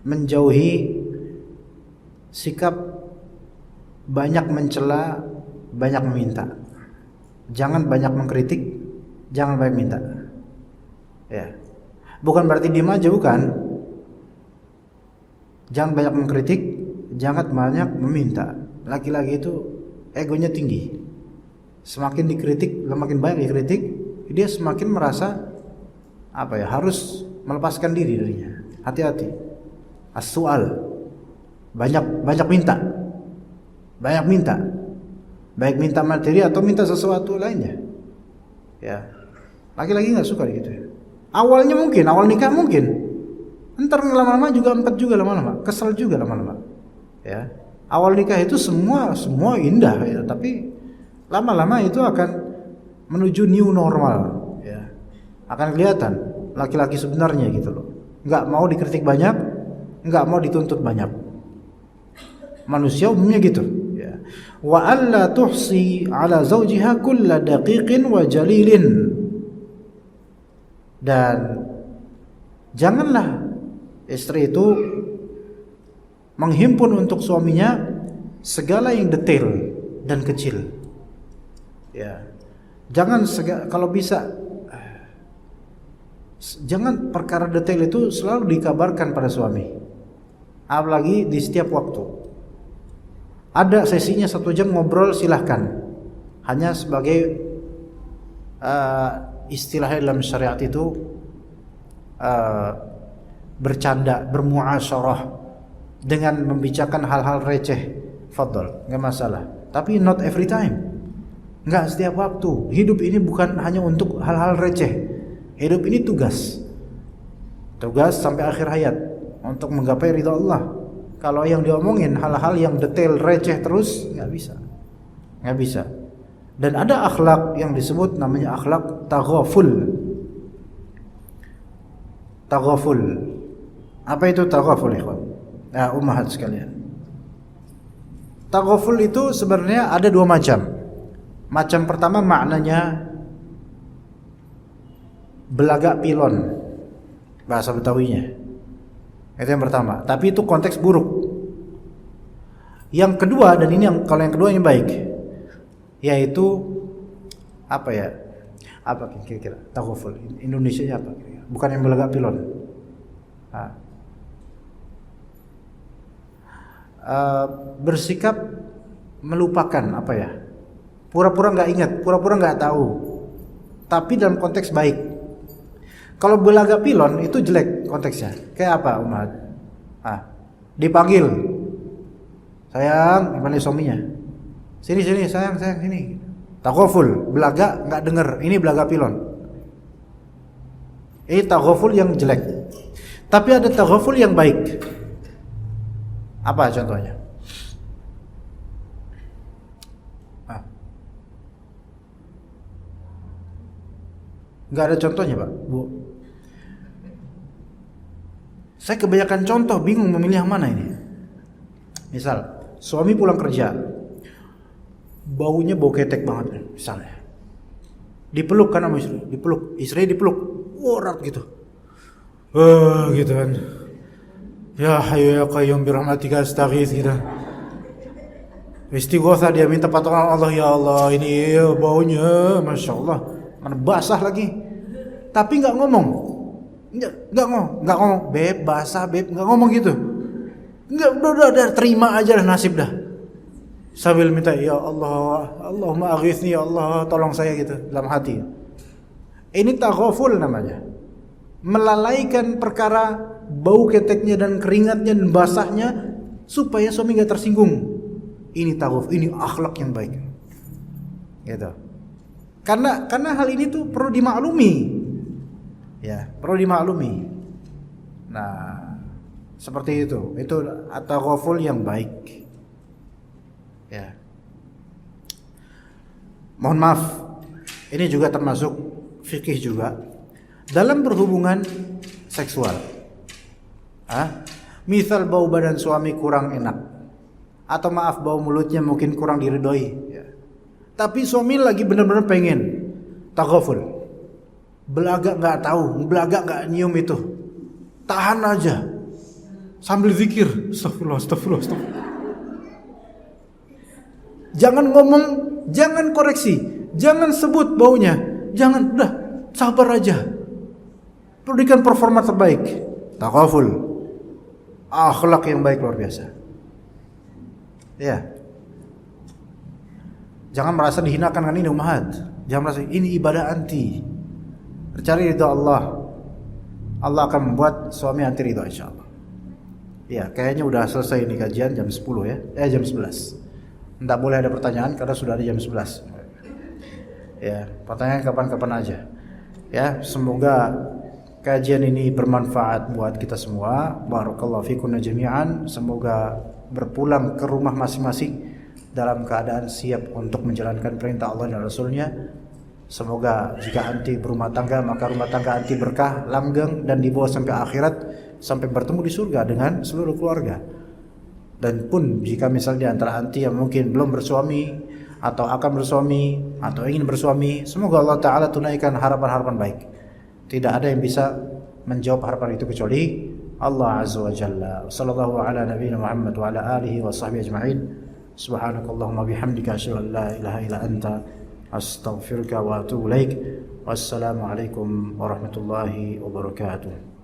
Speaker 2: menjauhi sikap banyak mencela, banyak meminta. Jangan banyak mengkritik, jangan banyak minta. Ya. Bukan berarti diam aja, bukan. Jangan banyak mengkritik, jangan banyak meminta. Laki-laki itu egonya tinggi. Semakin dikritik, semakin banyak dikritik, dia semakin merasa harus melepaskan diri darinya. Hati-hati. As-su'al. Banyak minta. Baik minta materi atau minta sesuatu lainnya. Ya. Laki-laki enggak suka gitu ya. Awalnya mungkin, awal nikah mungkin. Entar lama-lama juga empat juga lama-lama, kesel juga lama-lama. Ya. Awal nikah itu semua indah ya, tapi lama-lama itu akan menuju new normal ya. Akan kelihatan laki-laki sebenarnya gitu loh. Enggak mau dikritik banyak, enggak mau dituntut banyak. Manusia umumnya gitu ya. Wa alla tuhsi ala zawjiha kulla daqiqin wa jalilin. Dan janganlah istri itu menghimpun untuk suaminya segala yang detail dan kecil. Ya. Kalau bisa jangan perkara detail itu selalu dikabarkan pada suami. Apalagi di setiap waktu. Ada sesinya 1 jam ngobrol, silahkan. Hanya sebagai istilahnya dalam syariat itu bercanda, bermuasyarah dengan membicarakan hal-hal receh, fadhal, enggak masalah. Tapi not every time. Enggak setiap waktu. Hidup ini bukan hanya untuk hal-hal receh. Hidup ini tugas. Tugas sampai akhir hayat. untuk menggapai ridha Allah. Kalau yang diomongin hal-hal yang detail receh terus nggak bisa. Dan ada akhlak yang disebut namanya akhlak taghaful. Apa itu taghaful, ikhwan? Ummahat sekalian. Taghaful itu sebenarnya ada dua macam. Macam pertama maknanya belagak pilon, bahasa Betawinya. Itu yang pertama. Tapi itu konteks buruk. Yang kedua, dan ini kalau yang kedua yang baik, yaitu apa ya? Apa kira-kira? Taghaful. Indonesianya apa? Bukan yang belagak pilon. Bersikap melupakan, apa ya? Pura-pura nggak ingat, pura-pura nggak tahu. Tapi dalam konteks baik. Kalau belagak pilon itu jelek konteksnya. Kayak apa, Umat? Dipanggil, sayang, dipanggil suaminya. Sini sayang sini. Taghaful, belagak nggak denger. Ini belagak pilon. Ini taghaful yang jelek. Tapi ada taghaful yang baik. Apa contohnya? Nggak ada contohnya, Pak, Bu. Saya kebanyakan contoh, bingung memilih yang mana ini. Misal, suami pulang kerja, baunya bau ketek banget, misalnya. Dipeluk kan sama istri, dipeluk, erat gitu. Gitu kan. Ya Hayyu ya Qayyum birahmatika astaghits gitu. Istighotsah, dia minta pertolongan Allah, ya Allah, ini baunya Masya Allah, mana basah lagi. Tapi nggak ngomong, beb, basah beb, nggak ngomong gitu. Nggak, udah terima aja lah nasib dah. Sambil minta, ya Allah, Allahumma aghithni, ya Allah, tolong saya gitu dalam hati. Ini taghaful namanya. Melalaikan perkara bau keteknya dan keringatnya dan basahnya supaya suami nggak tersinggung. Ini taghaful, ini akhlak yang baik. Gitu. Karena hal ini tuh perlu dimaklumi. Ya, perlu dimaklumi. Nah, seperti itu. Itu taghaful yang baik. Ya. Mohon maaf, ini juga termasuk fikih juga dalam berhubungan seksual. Misal bau badan suami kurang enak, atau maaf bau mulutnya mungkin kurang diridhoi, ya. Tapi suami lagi benar-benar pengen taghaful, belagak nggak tahu, belagak nggak nyium itu, tahan aja sambil zikir, astagfirullah. Jangan ngomong, jangan koreksi, jangan sebut baunya, jangan, udah sabar aja. Berikan performa terbaik. Taghaful, akhlak yang baik luar biasa. Ya. Jangan merasa dihinakan kan ini ummahat. Jangan merasa ini ibadah anti. Cari ridha Allah. Allah akan membuat suami anti ridha insyaallah. Ya, kayaknya udah selesai ini kajian jam 10 ya. Jam 11. Tidak boleh ada pertanyaan karena sudah ada jam 11. Ya, pertanyaan kapan-kapan aja. Ya, semoga kajian ini bermanfaat buat kita semua. Barakallahu fikum jami'an. Semoga berpulang ke rumah masing-masing dalam keadaan siap untuk menjalankan perintah Allah dan Rasulnya. Semoga jika anti berumah tangga, maka rumah tangga anti berkah, langgeng, dan dibawa sampai akhirat, sampai bertemu di surga dengan seluruh keluarga. Dan pun jika misalnya antara anti yang mungkin belum bersuami atau akan bersuami atau ingin bersuami, semoga Allah Ta'ala tunaikan harapan-harapan baik. Tidak ada yang bisa menjawab harapan itu kecuali Allah Azza wa Jalla. Sallallahu ala nabiyina Muhammad wa ala alihi wa sahbihi ajma'in. Subhanakallahumma bihamdika asyhadu an la ilaha illa anta astaghfiruka wa atubu ilaik. Wassalamu alaikum warahmatullahi wabarakatuh.